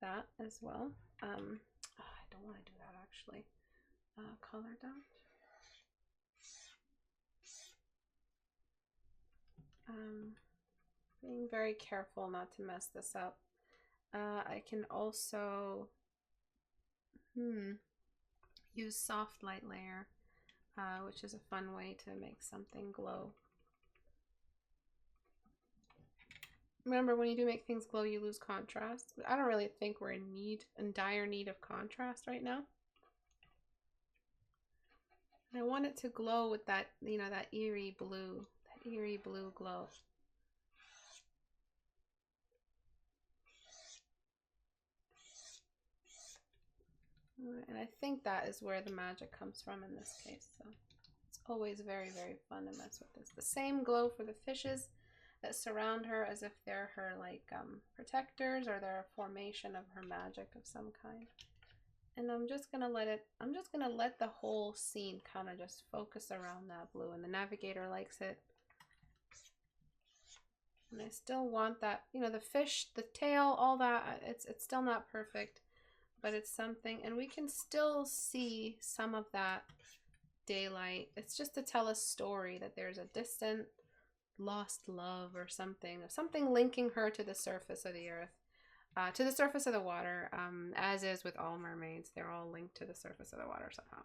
that as well. I don't want to do that actually. Color dodge. Being very careful not to mess this up. I can also use soft light layer, which is a fun way to make something glow. Remember, when you do make things glow, you lose contrast. But I don't really think we're in dire need of contrast right now. And I want it to glow with that, that eerie blue glow. And I think that is where the magic comes from in this case. So it's always very, very fun to mess with this. The same glow for the fishes that surround her as if they're her protectors, or they're a formation of her magic of some kind. And I'm just gonna let the whole scene kind of just focus around that blue, and the navigator likes it. And I still want that, the fish, the tail, all that, it's still not perfect, but it's something, and we can still see some of that daylight. It's just to tell a story that there's a distant lost love or something linking her to the surface of the earth, to the surface of the water, as is with all mermaids. They're all linked to the surface of the water somehow.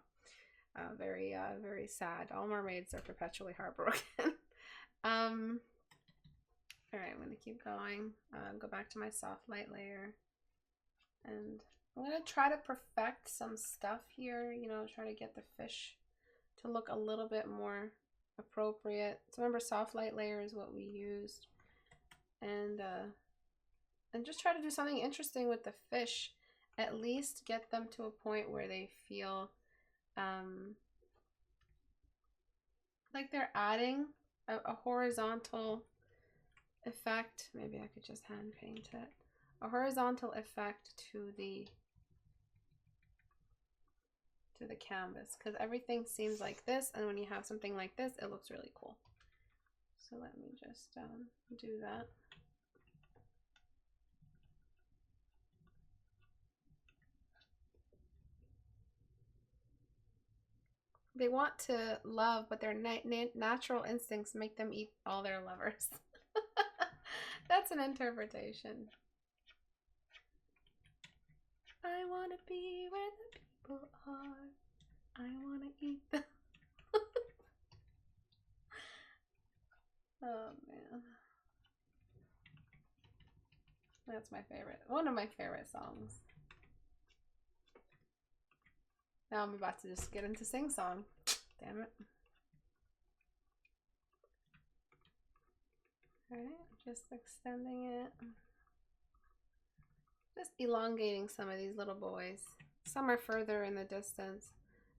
Very very sad. All mermaids are perpetually heartbroken. All right, I'm gonna keep going. Go back to my soft light layer, and I'm gonna try to perfect some stuff here, try to get the fish to look a little bit more appropriate. So remember, soft light layer is what we used, and just try to do something interesting with the fish. At least get them to a point where they feel like they're adding a horizontal effect. Maybe I could just hand paint it. A horizontal effect to the canvas, because everything seems like this, and when you have something like this, it looks really cool. So let me just do that. They want to love, but their natural instincts make them eat all their lovers. That's an interpretation. I want to be where the people are. I want to eat them. Oh man, that's my favorite. One of my favorite songs. Now I'm about to just get into sing song. Damn it. Alright, just extending it. Just elongating some of these little boys. Some are further in the distance,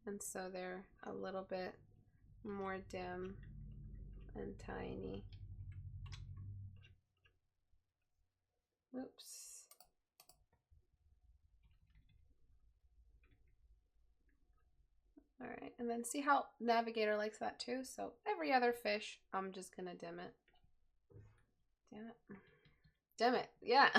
and so they're a little bit more dim and tiny. Oops. Alright, and then see how Navigator likes that too? So every other fish, I'm just gonna dim it. Damn it. Dim it, yeah.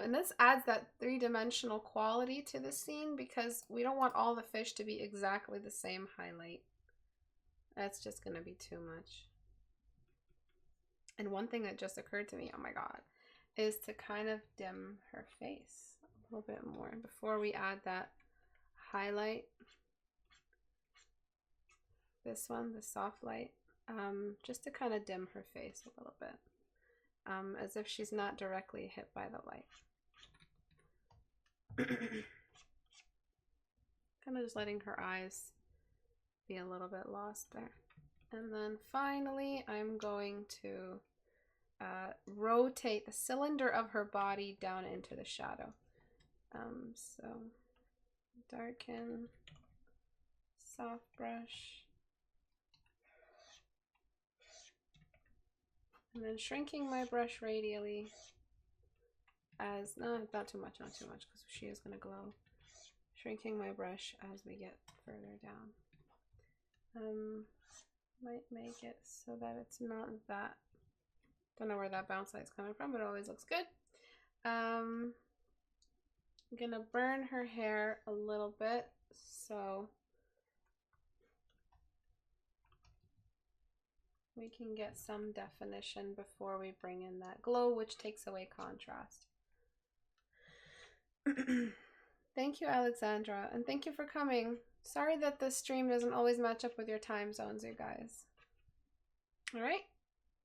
And this adds that three-dimensional quality to the scene, because we don't want all the fish to be exactly the same highlight. That's just gonna be too much. And one thing that just occurred to me, oh my god, is to kind of dim her face a little bit more before we add that highlight. This one, the soft light, just to kind of dim her face a little bit, as if she's not directly hit by the light. Kind of just letting her eyes be a little bit lost there. And then finally, I'm going to rotate the cylinder of her body down into the shadow. So darken, soft brush, and then shrinking my brush radially as, no, not too much, because she is going to glow. shrinking my brush as we get further down. Might make it so that it's not that, don't know where that bounce light's coming from, but it always looks good. I'm gonna burn her hair a little bit, so we can get some definition before we bring in that glow, which takes away contrast. Thank you, Alexandra, and thank you for coming. Sorry that the stream doesn't always match up with your time zones, you guys. All right,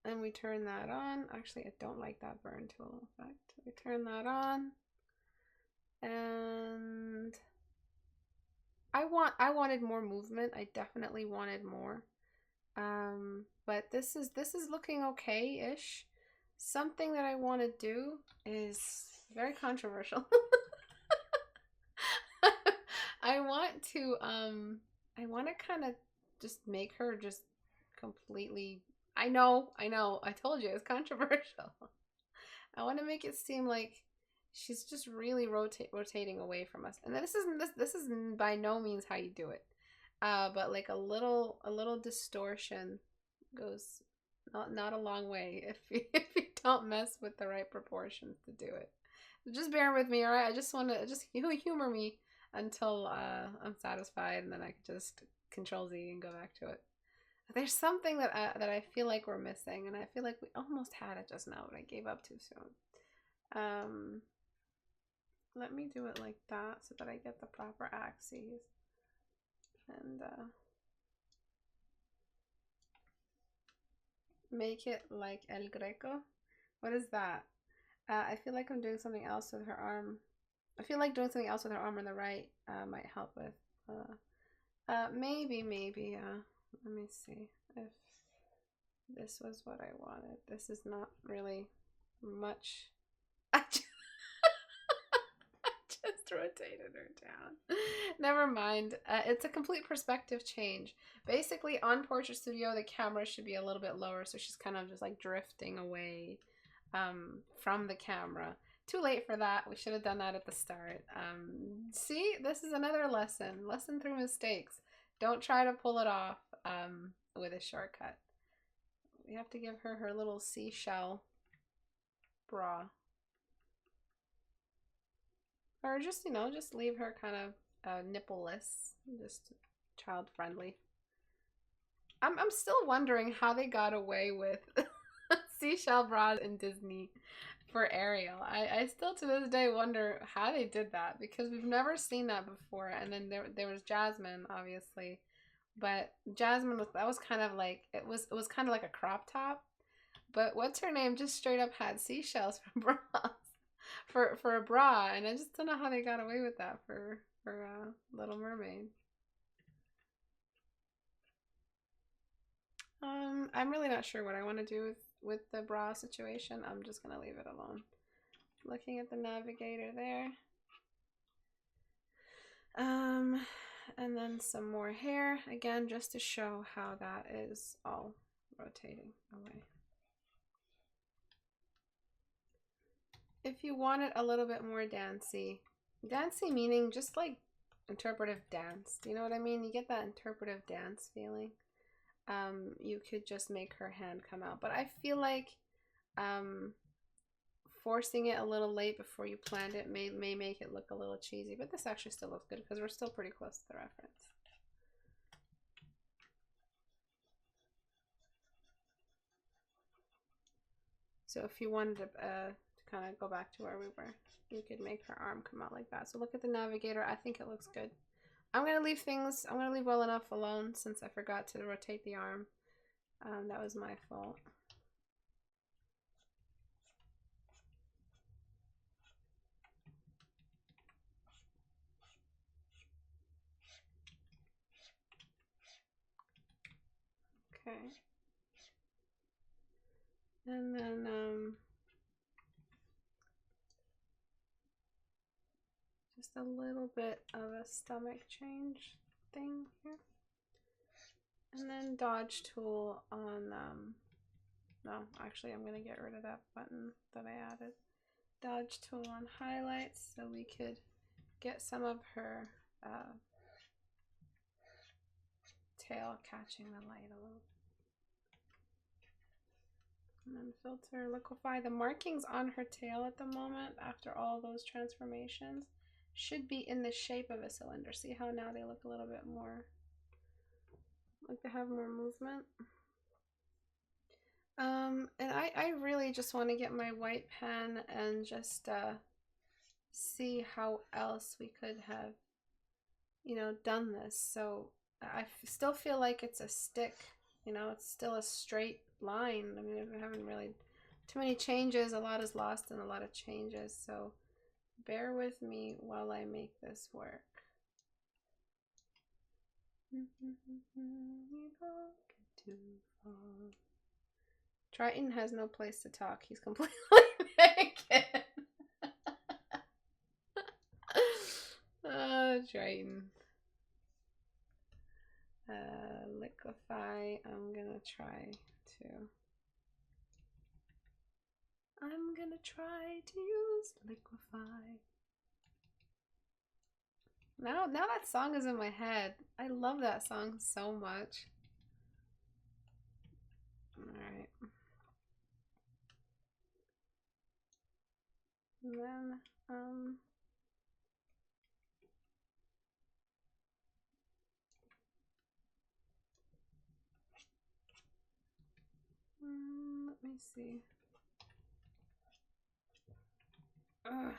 and we turn that on. Actually, I don't like that burn tool effect. We turn that on, and I wanted more movement. I definitely wanted more. But this is looking okay-ish. Something that I want to do is very controversial. I want to kind of just make her just completely, I know, I told you it's controversial. I want to make it seem like she's just really rotating away from us. And this is by no means how you do it. But like a little distortion goes not a long way if you don't mess with the right proportions to do it. So just bear with me, all right? I just want to humor me until I'm satisfied, and then I can just Control Z and go back to it. There's something that I feel like we're missing, and I feel like we almost had it just now, but I gave up too soon. Let me do it like that so that I get the proper axes. And make it like El Greco. What is that? I feel like I'm doing something else with her arm. I feel like doing something else with her arm on the right might help with. Maybe. Let me see if this was what I wanted. This is not really much. I just rotated her down. Never mind. It's a complete perspective change. Basically, on Portrait Studio, the camera should be a little bit lower, so she's kind of just like drifting away from the camera. Too late for that. We should have done that at the start. See, this is another lesson through mistakes. Don't try to pull it off with a shortcut. We have to give her her little seashell bra. Or just, you know, just leave her kind of nippleless, just child friendly. I'm still wondering how they got away with seashell bras in Disney for Ariel. I still to this day wonder how they did that, because we've never seen that before. And then there was Jasmine, obviously, but Jasmine was kind of like it was kind of like a crop top. But what's her name just straight up had seashells for bras. For a bra, and I just don't know how they got away with that for Little Mermaid. I'm really not sure what I want to do with the bra situation. I'm just gonna leave it alone. Looking at the navigator there. And then some more hair again, just to show how that is all rotating away. If you want it a little bit more dancey meaning just like interpretive dance, do you know what I mean? You get that interpretive dance feeling. You could just make her hand come out, but I feel like forcing it a little late before you planned it may make it look a little cheesy, but this actually still looks good because we're still pretty close to the reference. So if you wanted to kind of go back to where we were, you could make her arm come out like that. So look at the navigator. I think it looks good. I'm going to leave well enough alone since I forgot to rotate the arm. That was my fault. Okay. And then just a little bit of a stomach change thing here. And then dodge tool on, no, actually I'm going to get rid of that button that I added. Dodge tool on highlights so we could get some of her tail catching the light a little. And then filter, liquefy. The markings on her tail at the moment, after all those transformations, should be in the shape of a cylinder. See how now they look a little bit more like they have more movement. And I really just want to get my white pen and just see how else we could have, you know, done this. So I still feel like it's a stick, you know, it's still a straight line. I mean, I haven't really too many changes. A lot is lost in a lot of changes. So bear with me while I make this work. Too far. Triton has no place to talk. He's completely naked. Oh, Triton. Liquefy. I'm gonna try to use liquefy. Now that song is in my head. I love that song so much. Alright. And then, let me see. Ugh.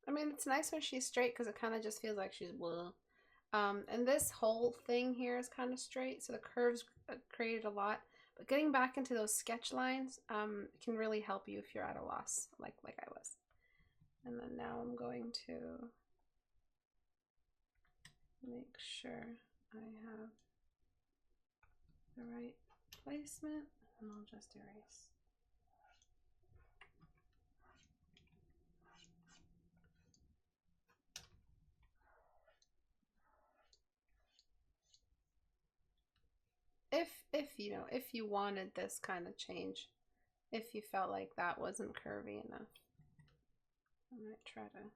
I mean, it's nice when she's straight because it kind of just feels like she's blah. And this whole thing here is kind of straight, so the curves created a lot. But getting back into those sketch lines can really help you if you're at a loss, like I was. And then now I'm going to make sure I have the right placement, and I'll just erase. If you wanted this kind of change, if you felt like that wasn't curvy enough, I might try to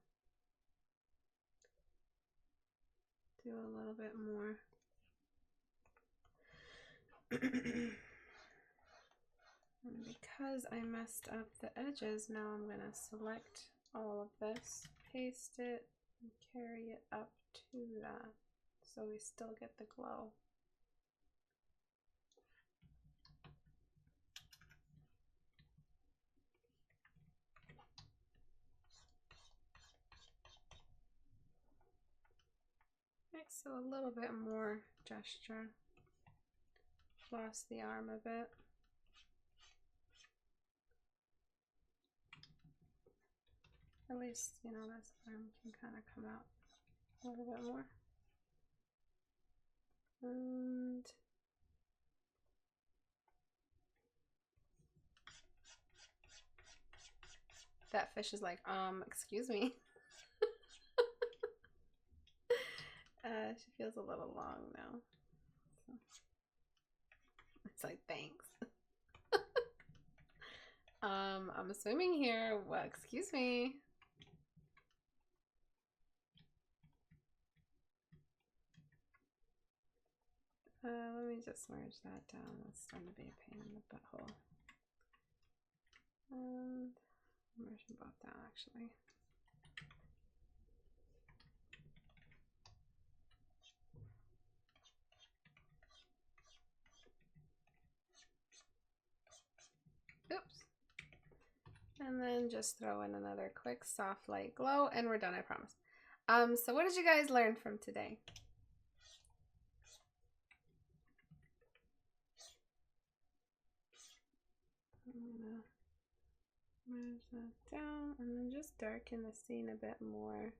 do a little bit more. And because I messed up the edges, now I'm going to select all of this, paste it, and carry it up to that so we still get the glow. Okay, so a little bit more gesture. Floss the arm a bit. At least, you know, this arm can kind of come out a little bit more. And that fish is like, excuse me. She feels a little long now. So it's like, thanks. I'm swimming here. Well, excuse me. Let me just merge that down. That's starting to be a pain in the butthole. And merge them both down, actually. Oops. And then just throw in another quick soft light glow, and we're done, I promise. So what did you guys learn from today? I'm gonna merge that down and then just darken the scene a bit more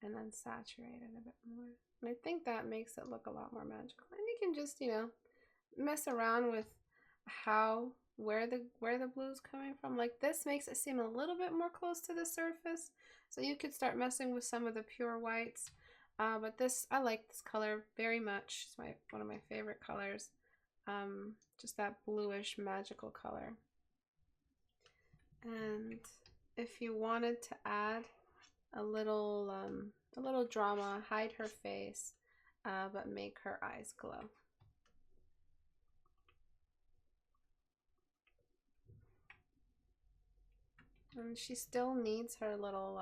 and then saturate it a bit more. And I think that makes it look a lot more magical. And you can just, you know, mess around with where the blue's coming from. Like this makes it seem a little bit more close to the surface. So you could start messing with some of the pure whites. But this, I like this color very much. It's one of my favorite colors. just that bluish magical color. And if you wanted to add a little drama, hide her face, but make her eyes glow. And she still needs her little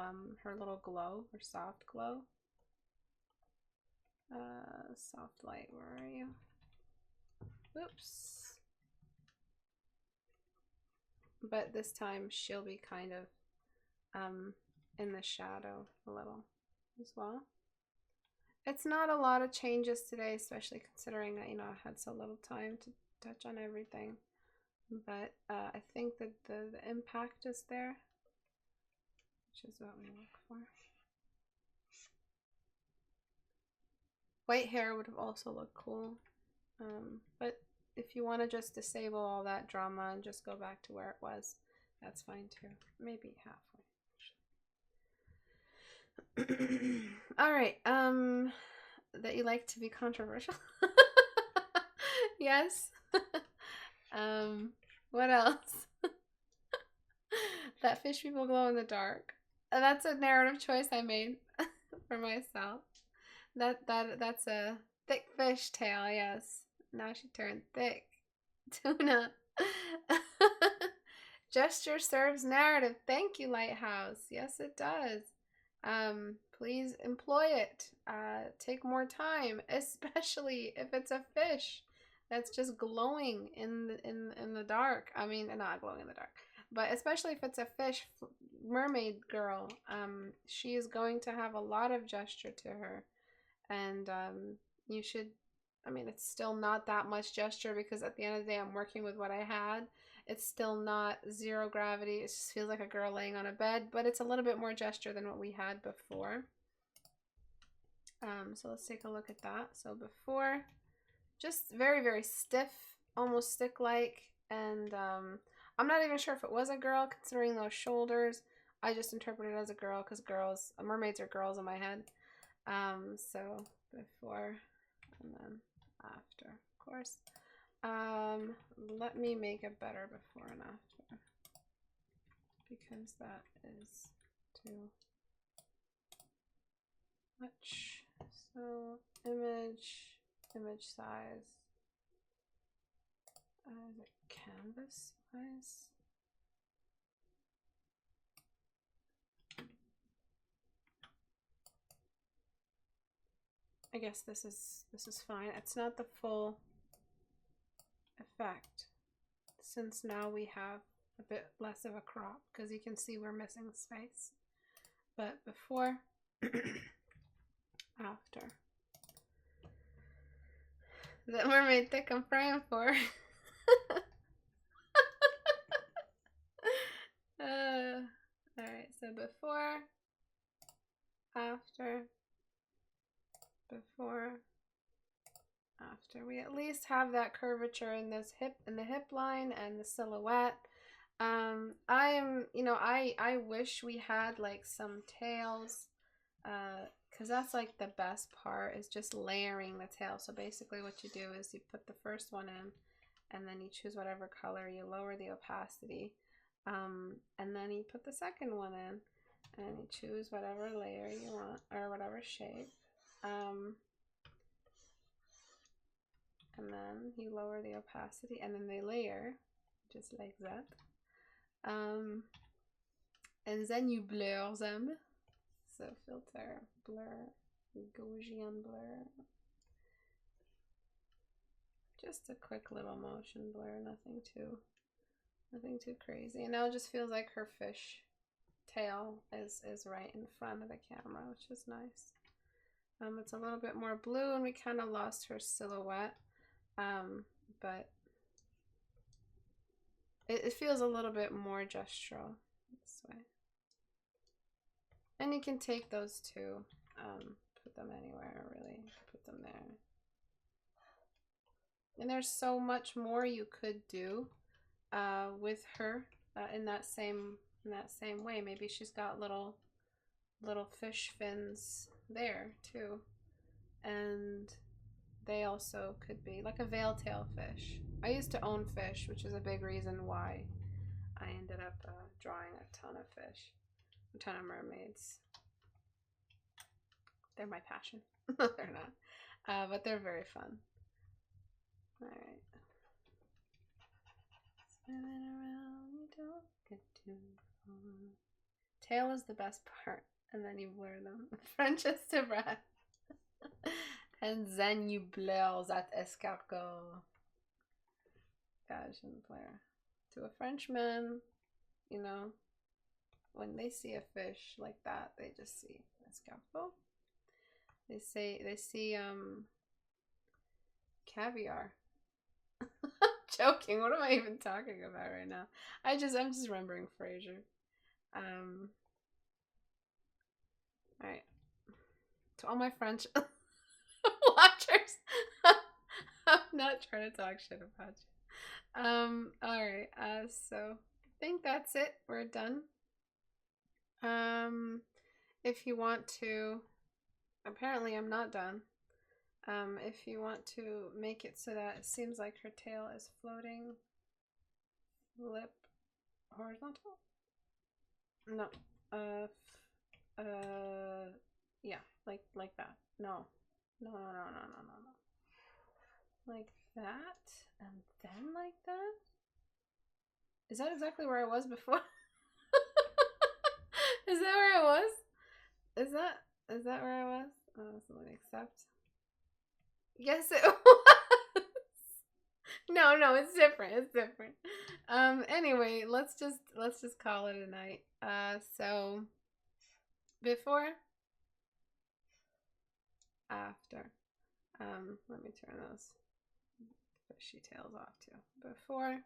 glow, her soft glow. Soft light, where are you? Oops. But this time she'll be kind of in the shadow a little as well. It's not a lot of changes today, especially considering that, you know, I had so little time to touch on everything. But I think that the impact is there, which is what we look for. White hair would have also looked cool, but if you want to just disable all that drama and just go back to where it was, that's fine too. Maybe halfway. All right, that you like to be controversial. Yes. What else? That fish people glow in the dark. That's a narrative choice I made for myself. That's a thick fish tail, yes. Now she turned thick. Tuna. Gesture serves narrative. Thank you, Lighthouse. Yes, it does. Please employ it. Take more time, especially if it's a fish that's just glowing in the dark. I mean, not glowing in the dark, but especially if it's a fish mermaid girl. She is going to have a lot of gesture to her, and you should. I mean, it's still not that much gesture because at the end of the day, I'm working with what I had. It's still not zero gravity. It just feels like a girl laying on a bed, but it's a little bit more gesture than what we had before. So let's take a look at that. So before, just very, very stiff, almost stick-like, and I'm not even sure if it was a girl considering those shoulders. I just interpreted it as a girl because girls, mermaids are girls in my head. So before and then after, of course. Let me make it better before and after because that is too much. So image size, is it canvas size? I guess this is fine. It's not the full effect since now we have a bit less of a crop because you can see we're missing space. But before, after. That mermaid thick I'm praying for. Alright, so before, after, before, after. We at least have that curvature in this hip, in the hip line and the silhouette. I wish we had like some tails, because that's like the best part is just layering the tail. So basically what you do is you put the first one in and then you choose whatever color, you lower the opacity, and then you put the second one in and you choose whatever layer you want or whatever shape, and then you lower the opacity and then they layer just like that, and then you blur them. So filter, blur, Gaussian blur, just a quick little motion blur, nothing too crazy. And now it just feels like her fish tail is right in front of the camera, which is nice. It's a little bit more blue and we kind of lost her silhouette, but it feels a little bit more gestural this way. And you can take those two, put them anywhere really, put them there. And there's so much more you could do with her in that same way. Maybe she's got little fish fins there too, and they also could be like a veil-tail fish. I used to own fish, which is a big reason why I ended up drawing a ton of fish, a ton of mermaids. They're my passion. No, they're not, but they're very fun. All right. Spinning around, you don't get too far. Tail is the best part, and then you blur them. French Istebrak. And then you blur that escargot. Passion player. To a Frenchman, you know, when they see a fish like that, they just see escargot. They see caviar. Joking. What am I even talking about right now? I'm just remembering Frasier. All right. To all my French watchers, I'm not trying to talk shit about you. All right. So I think that's it. We're done. If you want to, apparently I'm not done. If you want to make it so that it seems like her tail is floating, flip horizontal. No. Yeah, like that. No. Like that, and then like that. Is that exactly where I was before? Is that where I was? Is that where I was? Oh, someone accept. Yes, it was. No, it's different. It's different. Anyway, let's just call it a night. So before, after. Let me turn those fishy tails off too. Before,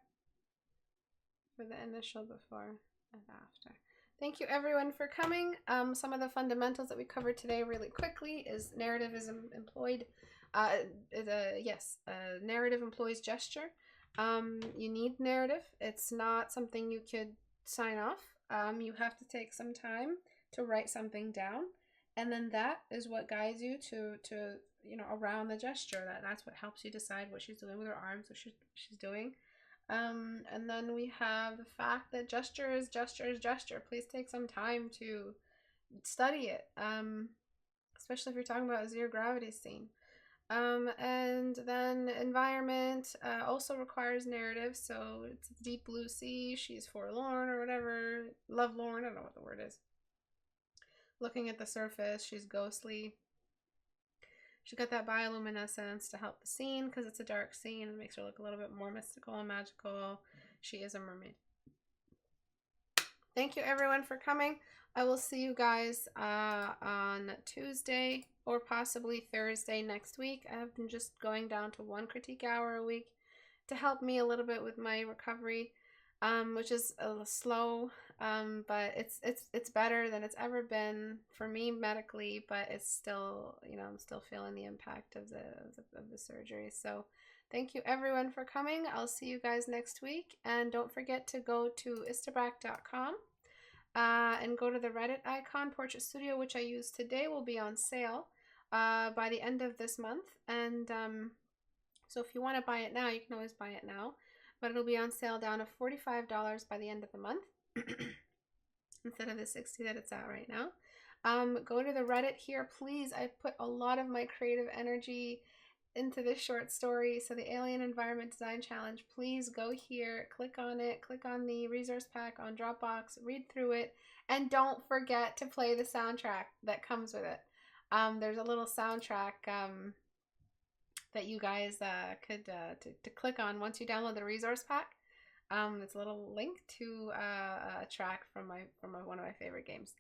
for the initial before and after. Thank you everyone for coming. Some of the fundamentals that we covered today really quickly is narrative is employed. Narrative employs gesture. You need narrative. It's not something you could sign off. You have to take some time to write something down, and then that is what guides you to around the gesture. That's what helps you decide what she's doing with her arms, what she's doing. And then we have the fact that gesture is gesture is gesture. Please take some time to study it, especially if you're talking about a zero gravity scene. And then environment also requires narrative. So it's deep blue sea, she's forlorn or whatever, lovelorn, I don't know what the word is. Looking at the surface, she's ghostly. She got that bioluminescence to help the scene because it's a dark scene and makes her look a little bit more mystical and magical. She is a mermaid. Thank you everyone for coming. I will see you guys on Tuesday or possibly Thursday next week. I've been just going down to one critique hour a week to help me a little bit with my recovery, which is a little slow, but it's better than it's ever been for me medically, but it's still, I'm still feeling the impact of the surgery. So thank you everyone for coming. I'll see you guys next week, and don't forget to go to istebrak.com and go to the Reddit icon. Portrait Studio, which I used today, will be on sale by the end of this month, and so if you want to buy it now, you can always buy it now, but it'll be on sale down to $45 by the end of the month instead of the $60 that it's at right now. Go to the Reddit here, please. I put a lot of my creative energy into this short story. So the Alien Environment Design Challenge, please go here, click on it, click on the resource pack on Dropbox, read through it, and don't forget to play the soundtrack that comes with it. There's a little soundtrack that you guys could to click on once you download the resource pack. It's a little link to a track from one of my favorite games.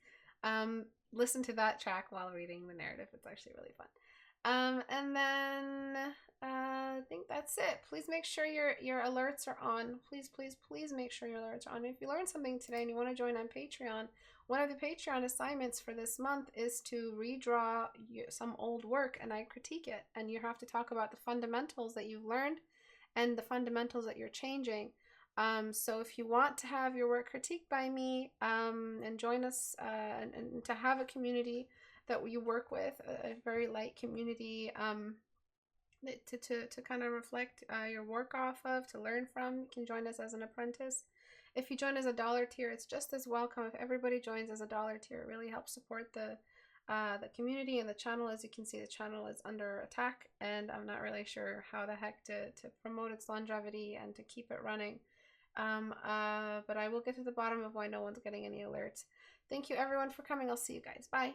Listen to that track while reading the narrative. It's actually really fun. And then I think that's it. Please make sure your alerts are on. Please make sure your alerts are on. If you learned something today and you want to join on Patreon, one of the Patreon assignments for this month is to redraw some old work, and I critique it. And you have to talk about the fundamentals that you've learned and the fundamentals that you're changing. So if you want to have your work critiqued by me and join us and to have a community that you work with, a very light community, to kind of reflect your work off of, to learn from. You can join us as an apprentice. If you join as a dollar tier, it's just as welcome. If everybody joins as a dollar tier, it really helps support the community and the channel. As you can see, the channel is under attack, and I'm not really sure how the heck to promote its longevity and to keep it running. But I will get to the bottom of why no one's getting any alerts. Thank you everyone for coming. I'll see you guys. Bye.